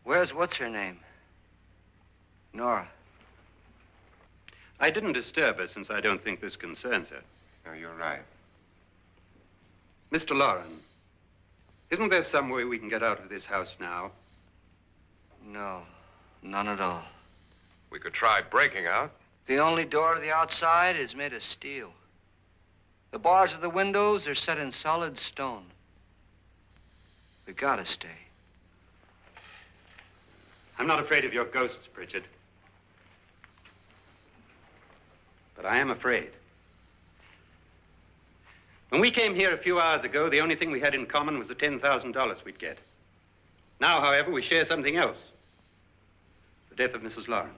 Where's what's-her-name? Nora. I didn't disturb her since I don't think this concerns her. No, you're right. Mr. Loren, isn't there some way we can get out of this house now? No, none at all. We could try breaking out. The only door to the outside is made of steel. The bars of the windows are set in solid stone. We gotta stay. I'm not afraid of your ghosts, Bridget. But I am afraid. When we came here a few hours ago, the only thing we had in common was the $10,000 we'd get. Now, however, we share something else. The death of Mrs. Loren.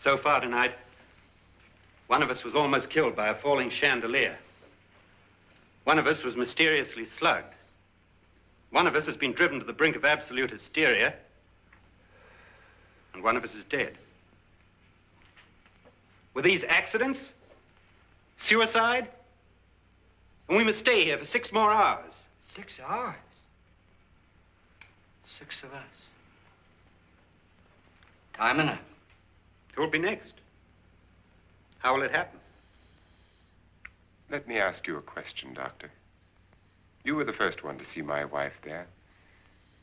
So far tonight, one of us was almost killed by a falling chandelier. One of us was mysteriously slugged. One of us has been driven to the brink of absolute hysteria. And one of us is dead. Were these accidents? Suicide? And we must stay here for 6 more hours. 6 hours? 6 of us. Time enough. Who'll be next? How will it happen? Let me ask you a question, Doctor. You were the first one to see my wife there.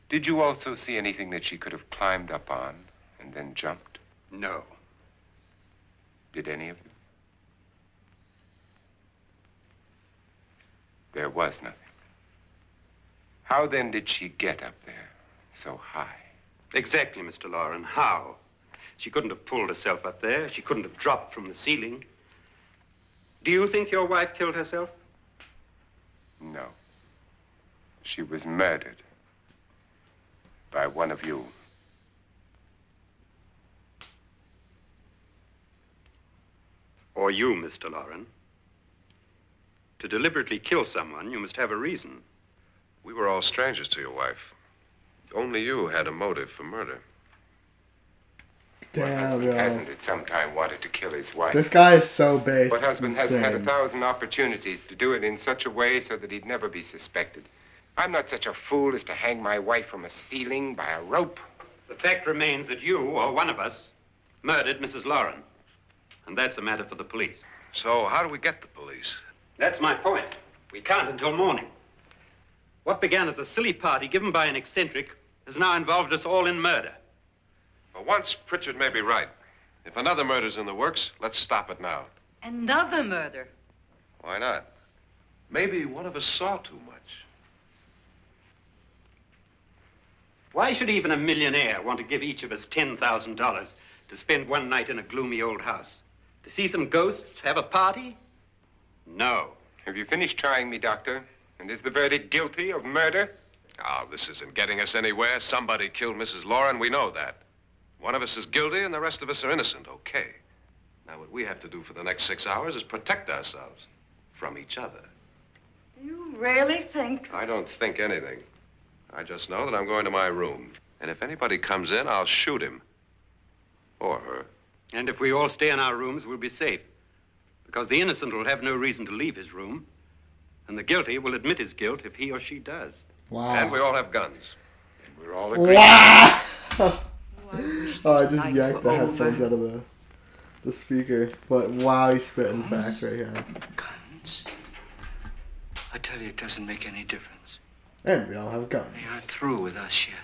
Did you also see anything that she could have climbed up on and then jumped? No. Did any of you? There was nothing. How then did she get up there so high? Exactly, Mr. Loren. How? She couldn't have pulled herself up there. She couldn't have dropped from the ceiling. Do you think your wife killed herself? No. She was murdered by one of you. Or you, Mr. Loren. To deliberately kill someone, you must have a reason. We were all strangers to your wife. Only you had a motive for murder. What Damn, husband yo. hasn't at some time wanted to kill his wife? This guy is so based. What It's husband hasn't had insane. 1,000 opportunities to do it in such a way so that he'd never be suspected? I'm not such a fool as to hang my wife from a ceiling by a rope. The fact remains that you, or one of us, murdered Mrs. Loren. And that's a matter for the police. So how do we get the police? That's my point. We can't until morning. What began as a silly party given by an eccentric has now involved us all in murder. For once, Pritchard may be right. If another murder's in the works, let's stop it now. Another murder. Why not? Maybe one of us saw too much. Why should even a millionaire want to give each of us $10,000 to spend one night in a gloomy old house? To see some ghosts, have a party? No. Have you finished trying me, Doctor? And is the verdict guilty of murder? Oh, this isn't getting us anywhere. Somebody killed Mrs. Laura, and we know that. One of us is guilty, and the rest of us are innocent, okay? Now, what we have to do for the next 6 hours is protect ourselves from each other. You really think? I don't think anything. I just know that I'm going to my room. And if anybody comes in, I'll shoot him. Or her. And if we all stay in our rooms, we'll be safe. Because the innocent will have no reason to leave his room. And the guilty will admit his guilt if he or she does. Wow. And we all have guns. And we're all agreed. Wow! Oh, I just yanked the headphones out of the speaker. But wow, he's spitting facts right here. Guns? I tell you, it doesn't make any difference. And we all have guns. They aren't through with us yet.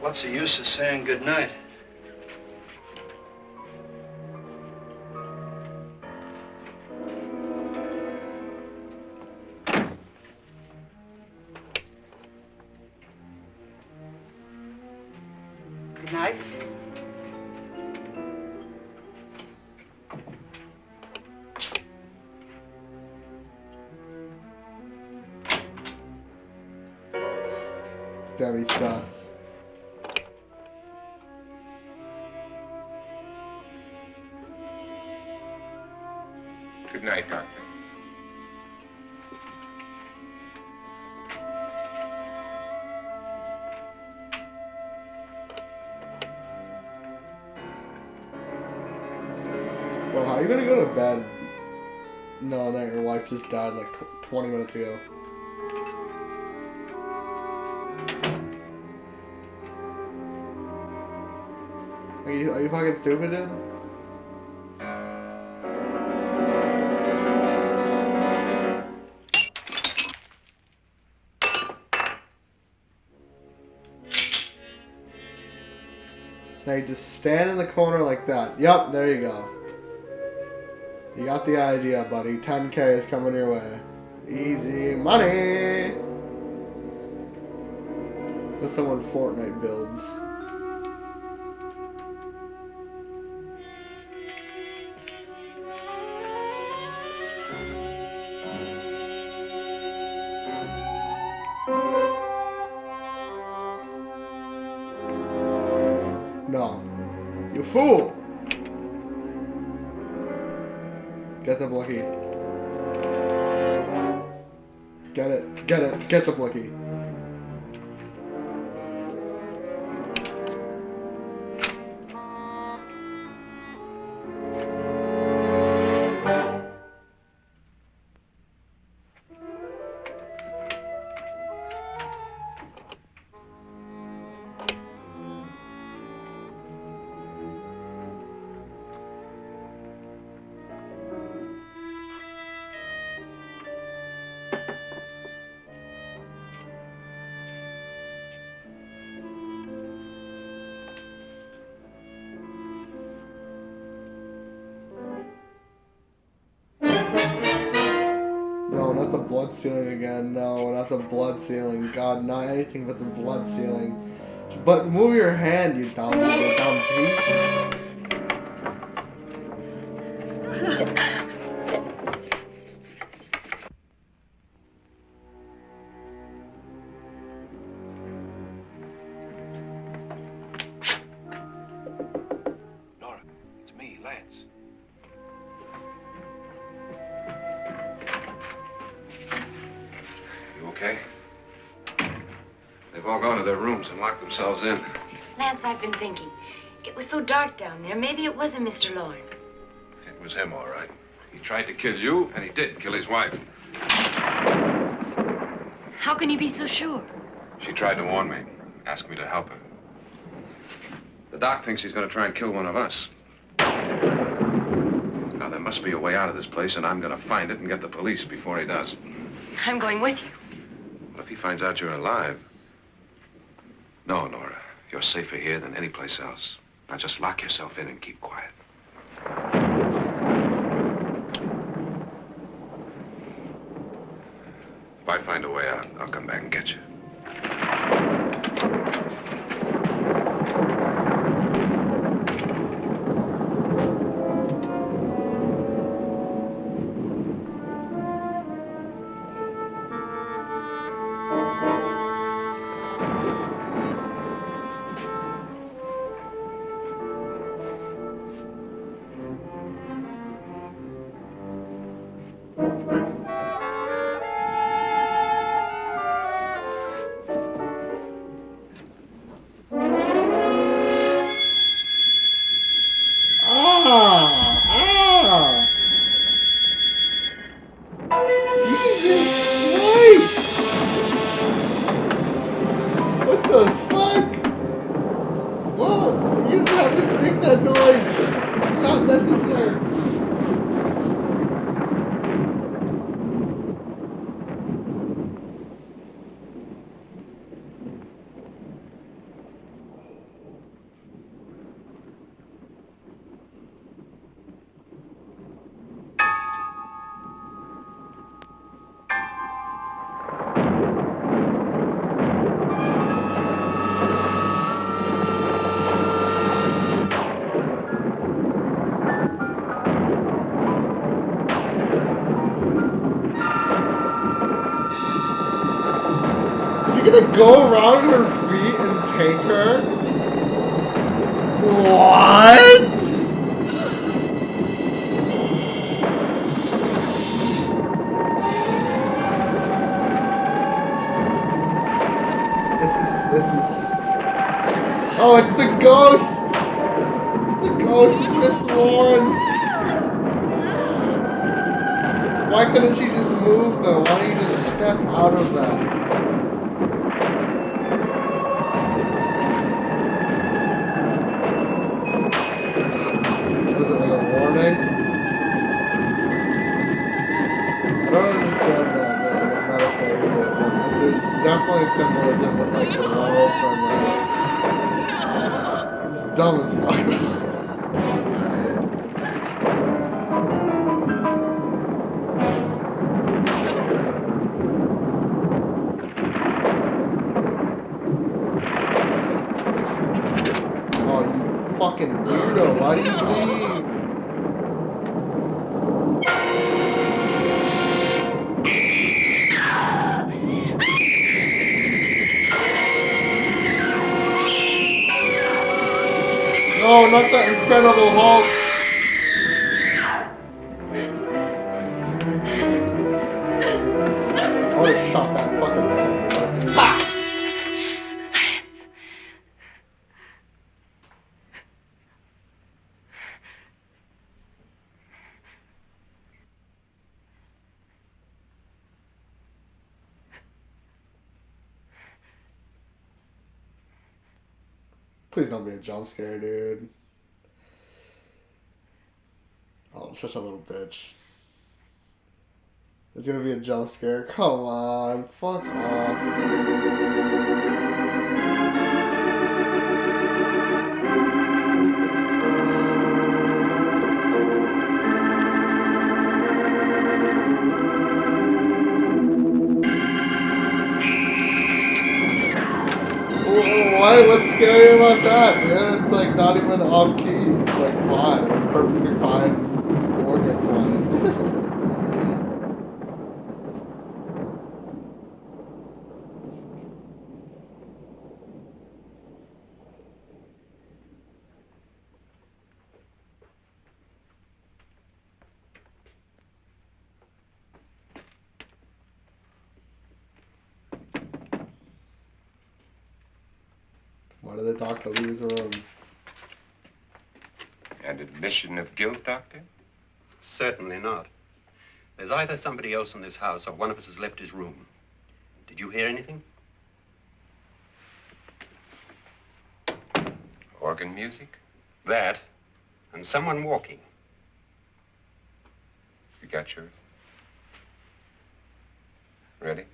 What's the use of saying goodnight? Good night. Very sus. Good night, Doctor. Bro, how are you gonna go to bed knowing that your wife just died like 20 minutes ago? Are you fucking stupid, dude? Now you just stand in the corner like that. Yep, there you go. You got the idea, buddy. 10K is coming your way. Easy money! That's someone Fortnite builds. No. You fool! Get the blicky. Get it. Get it. Get the blicky. No, not the blood ceiling again. No, not the blood ceiling. God, not anything but the blood ceiling. But move your hand, you dumb piece. Nora, it's me, Lance. You okay? They've all gone to their rooms and locked themselves in. Lance, I've been thinking. It was so dark down there. Maybe it wasn't Mr. Lorne. It was him, all right. He tried to kill you, and he did kill his wife. How can you be so sure? She tried to warn me, asked me to help her. The doc thinks he's going to try and kill one of us. Now, there must be a way out of this place, and I'm going to find it and get the police before he does. I'm going with you. What if he finds out you're alive? No, Nora. You're safer here than any place else. Now just lock yourself in and keep quiet. If I find a way out, I'll come back and get you. Jesus Christ! What the fuck? Well, you didn't have to make that noise. It's not necessary. Is he gonna go around her feet and take her? What? This is. Oh, it's the ghost! It's the ghost of Miss Lauren! Why couldn't she just move though? Why don't you just step out of that? Was it like a warning? I don't understand the metaphor here, but there's definitely symbolism with like the rope and like it's dumb as fuck. Oh, you fucking weirdo! Why do you leave? No, not that Incredible Hulk. I would have shot that fucking hand. Ha! Please don't be a jump scare, dude. Oh, I'm such a little bitch. It's gonna be a jump scare. Come on, fuck off. Why? What's scary about that, dude? It's like not even off key. It's like fine. It's perfectly fine organ flying. Why did the doctor leave his room? An admission of guilt, Doctor? Certainly not. There's either somebody else in this house or one of us has left his room. Did you hear anything? Organ music? That, and someone walking. You got yours? Ready?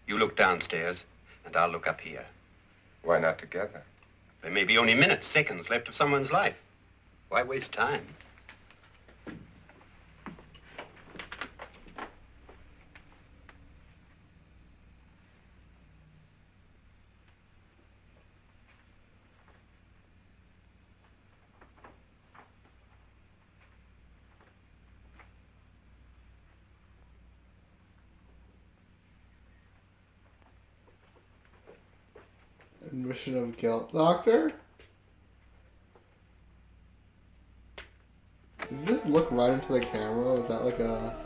You look downstairs, and I'll look up here. Why not together? There may be only minutes, seconds left of someone's life. Why waste time? Admission of guilt, doctor? Did you just look right into the camera? Was that like a...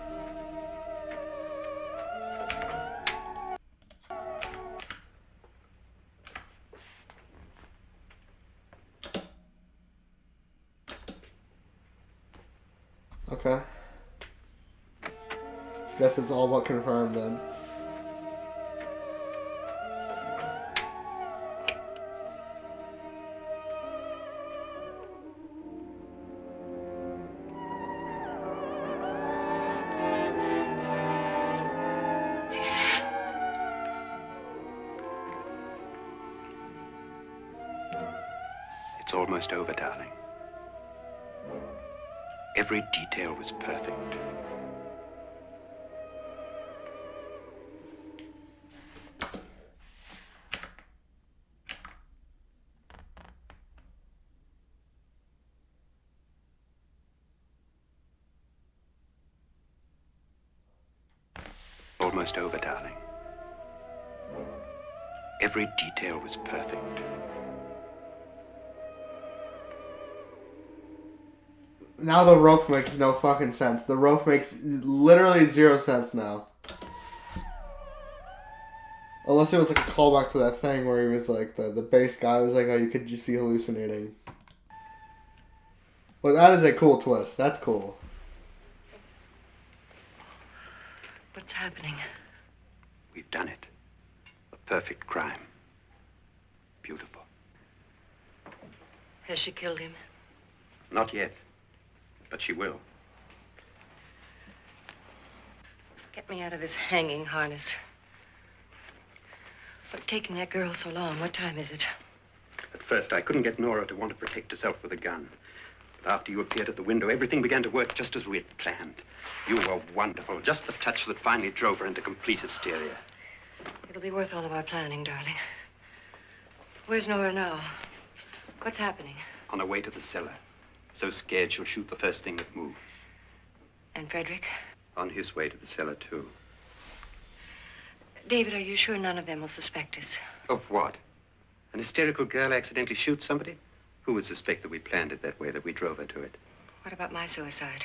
Okay. Guess it's all but confirmed then. It's almost over, darling. Every detail was perfect. Almost over, darling. Every detail was perfect. Now the rope makes no fucking sense. The rope makes literally 0 sense now. Unless it was like a callback to that thing where he was like, the bass guy was like, oh, you could just be hallucinating. Well, that is a cool twist. That's cool. What's happening? We've done it. A perfect crime. Beautiful. Has she killed him? Not yet. But she will. Get me out of this hanging harness. What's taking that girl so long? What time is it? At first, I couldn't get Nora to want to protect herself with a gun. But after you appeared at the window, everything began to work just as we had planned. You were wonderful. Just the touch that finally drove her into complete hysteria. It'll be worth all of our planning, darling. Where's Nora now? What's happening? On her way to the cellar. So scared she'll shoot the first thing that moves. And Frederick? On his way to the cellar, too. David, are you sure none of them will suspect us? Of what? An hysterical girl accidentally shoots somebody? Who would suspect that we planned it that way, that we drove her to it? What about my suicide?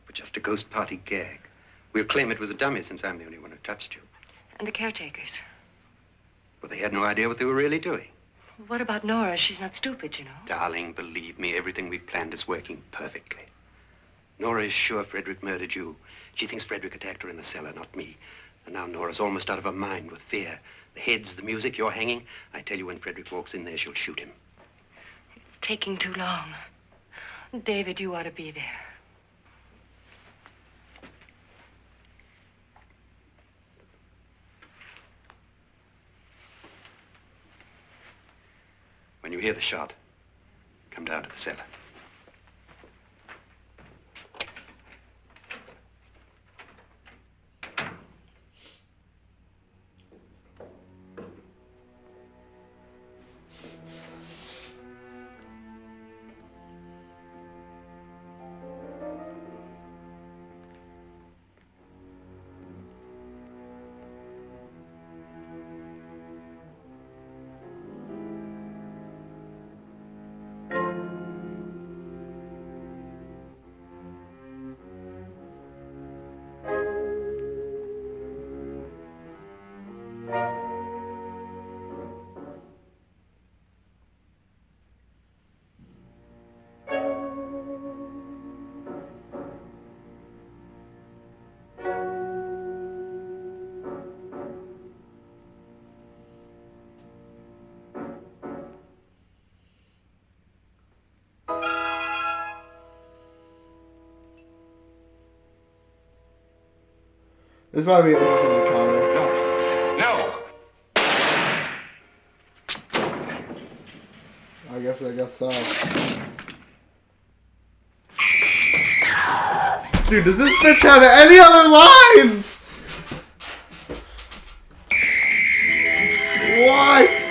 But just a ghost party gag. We'll claim it was a dummy since I'm the only one who touched you. And the caretakers? Well, they had no idea what they were really doing. What about Nora? She's not stupid, you know. Darling, believe me, everything we planned is working perfectly. Nora is sure Frederick murdered you. She thinks Frederick attacked her in the cellar, not me. And now Nora's almost out of her mind with fear. The heads, the music, you're hanging. I tell you, when Frederick walks in there, she'll shoot him. It's taking too long. David, you ought to be there. When you hear the shot, come down to the cellar. This might be an interesting encounter. No! I guess so. Dude, does this bitch have any other lines? What?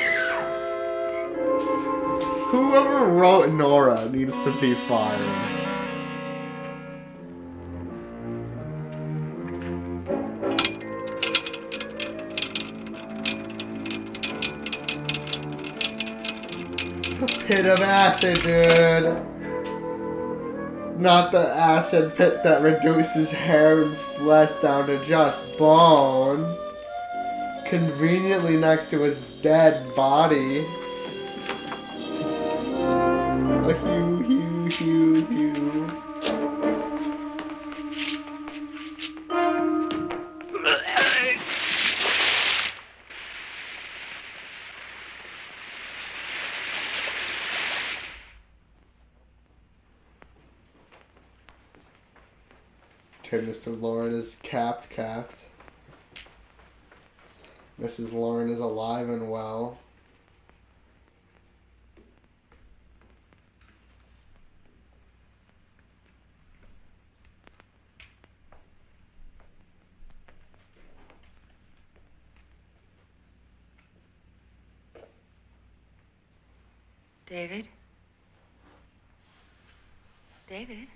Whoever wrote Nora needs to be fired. The pit of acid, dude. Not the acid pit that reduces hair and flesh down to just bone. Conveniently next to his dead body. A hue. Okay, Mr. Lauren is capped. Mrs. Lauren is alive and well. David? David?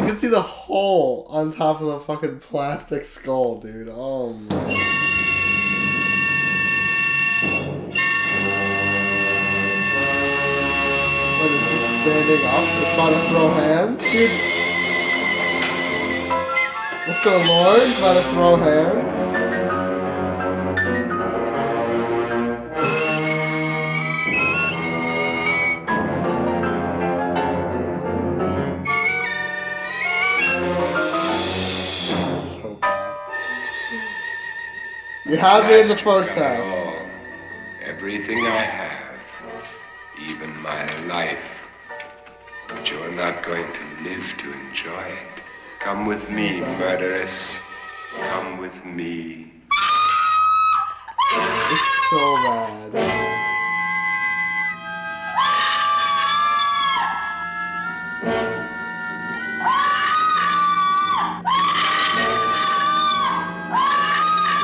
You can see the hole on top of the fucking plastic skull, dude. Oh man. But it's just standing up. It's about to throw hands, dude. Mr. Lawrence about to throw hands. You had me in the first half. All, everything I have, even my life. But you're not going to live to enjoy it. Come with me, murderess. Come with me. It's so bad.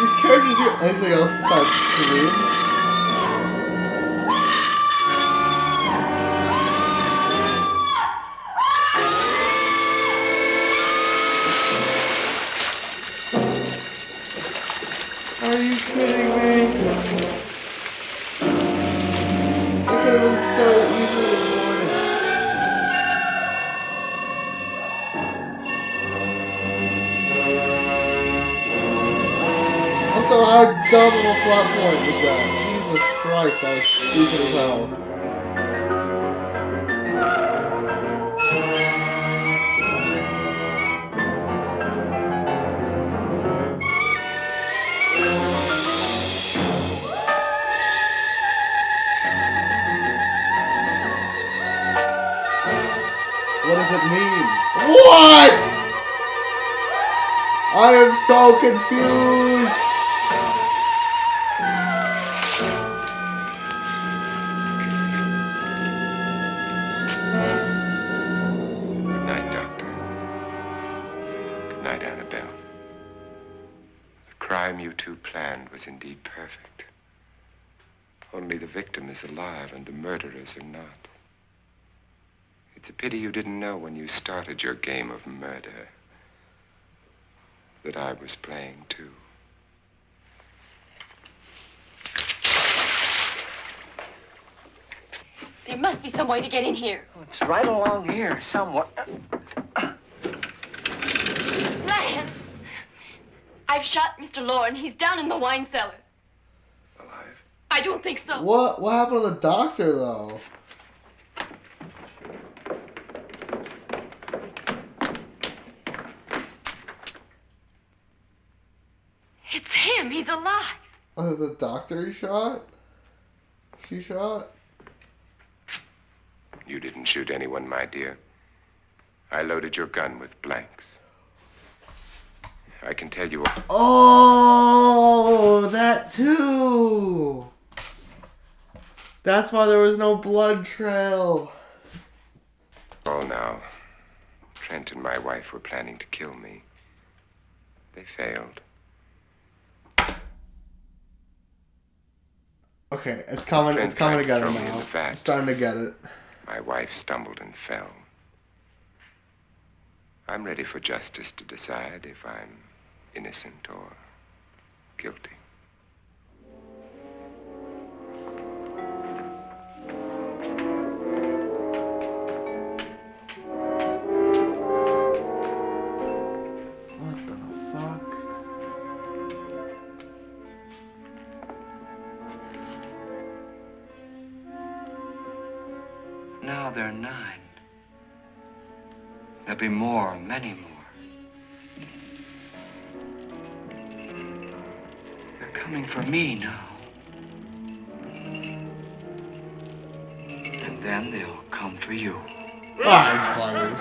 These characters do anything else besides scream? Are you kidding me? That could have been so easily avoided. Also, how dumb of a plot point was that? Jesus Christ, that was stupid as hell. What does it mean? What? I am so confused. Good night, Doctor. Good night, Annabelle. The crime you two planned was indeed perfect. Only the victim is alive and the murderers are not. It's a pity you didn't know when you started your game of murder that I was playing too. There must be some way to get in here. It's right along here somewhere. Lance! I've shot Mr. Loren. He's down in the wine cellar. Alive? I don't think so. What happened to the doctor, though? It's him. He's alive. Oh, the doctor he shot? She shot? You didn't shoot anyone, my dear. I loaded your gun with blanks. I can tell you... Oh, that too! That's why there was no blood trail. Oh, now. Trent and my wife were planning to kill me. They failed. Okay, it's coming together now. I'm starting to get it. My wife stumbled and fell. I'm ready for justice to decide if I'm innocent or guilty. What the fuck? Now there are 9. There'll be more, many more. They're coming for me now. And then they'll come for you. Alright, funny.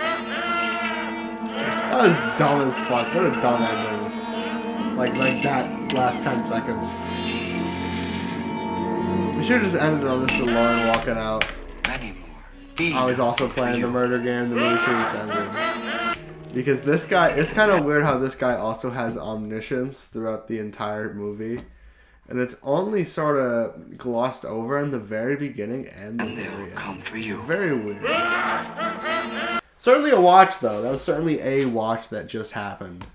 That was dumb as fuck. What a dumb ending. Like that last 10 seconds. We should have just ended it on Mr. Loren walking out. I was also playing the murder game. The movie should have ended. Because this guy, it's kind of weird how this guy also has omniscience throughout the entire movie. And it's only sort of glossed over in the very beginning and the very end. It's very weird. Certainly a watch, though. That was certainly a watch that just happened.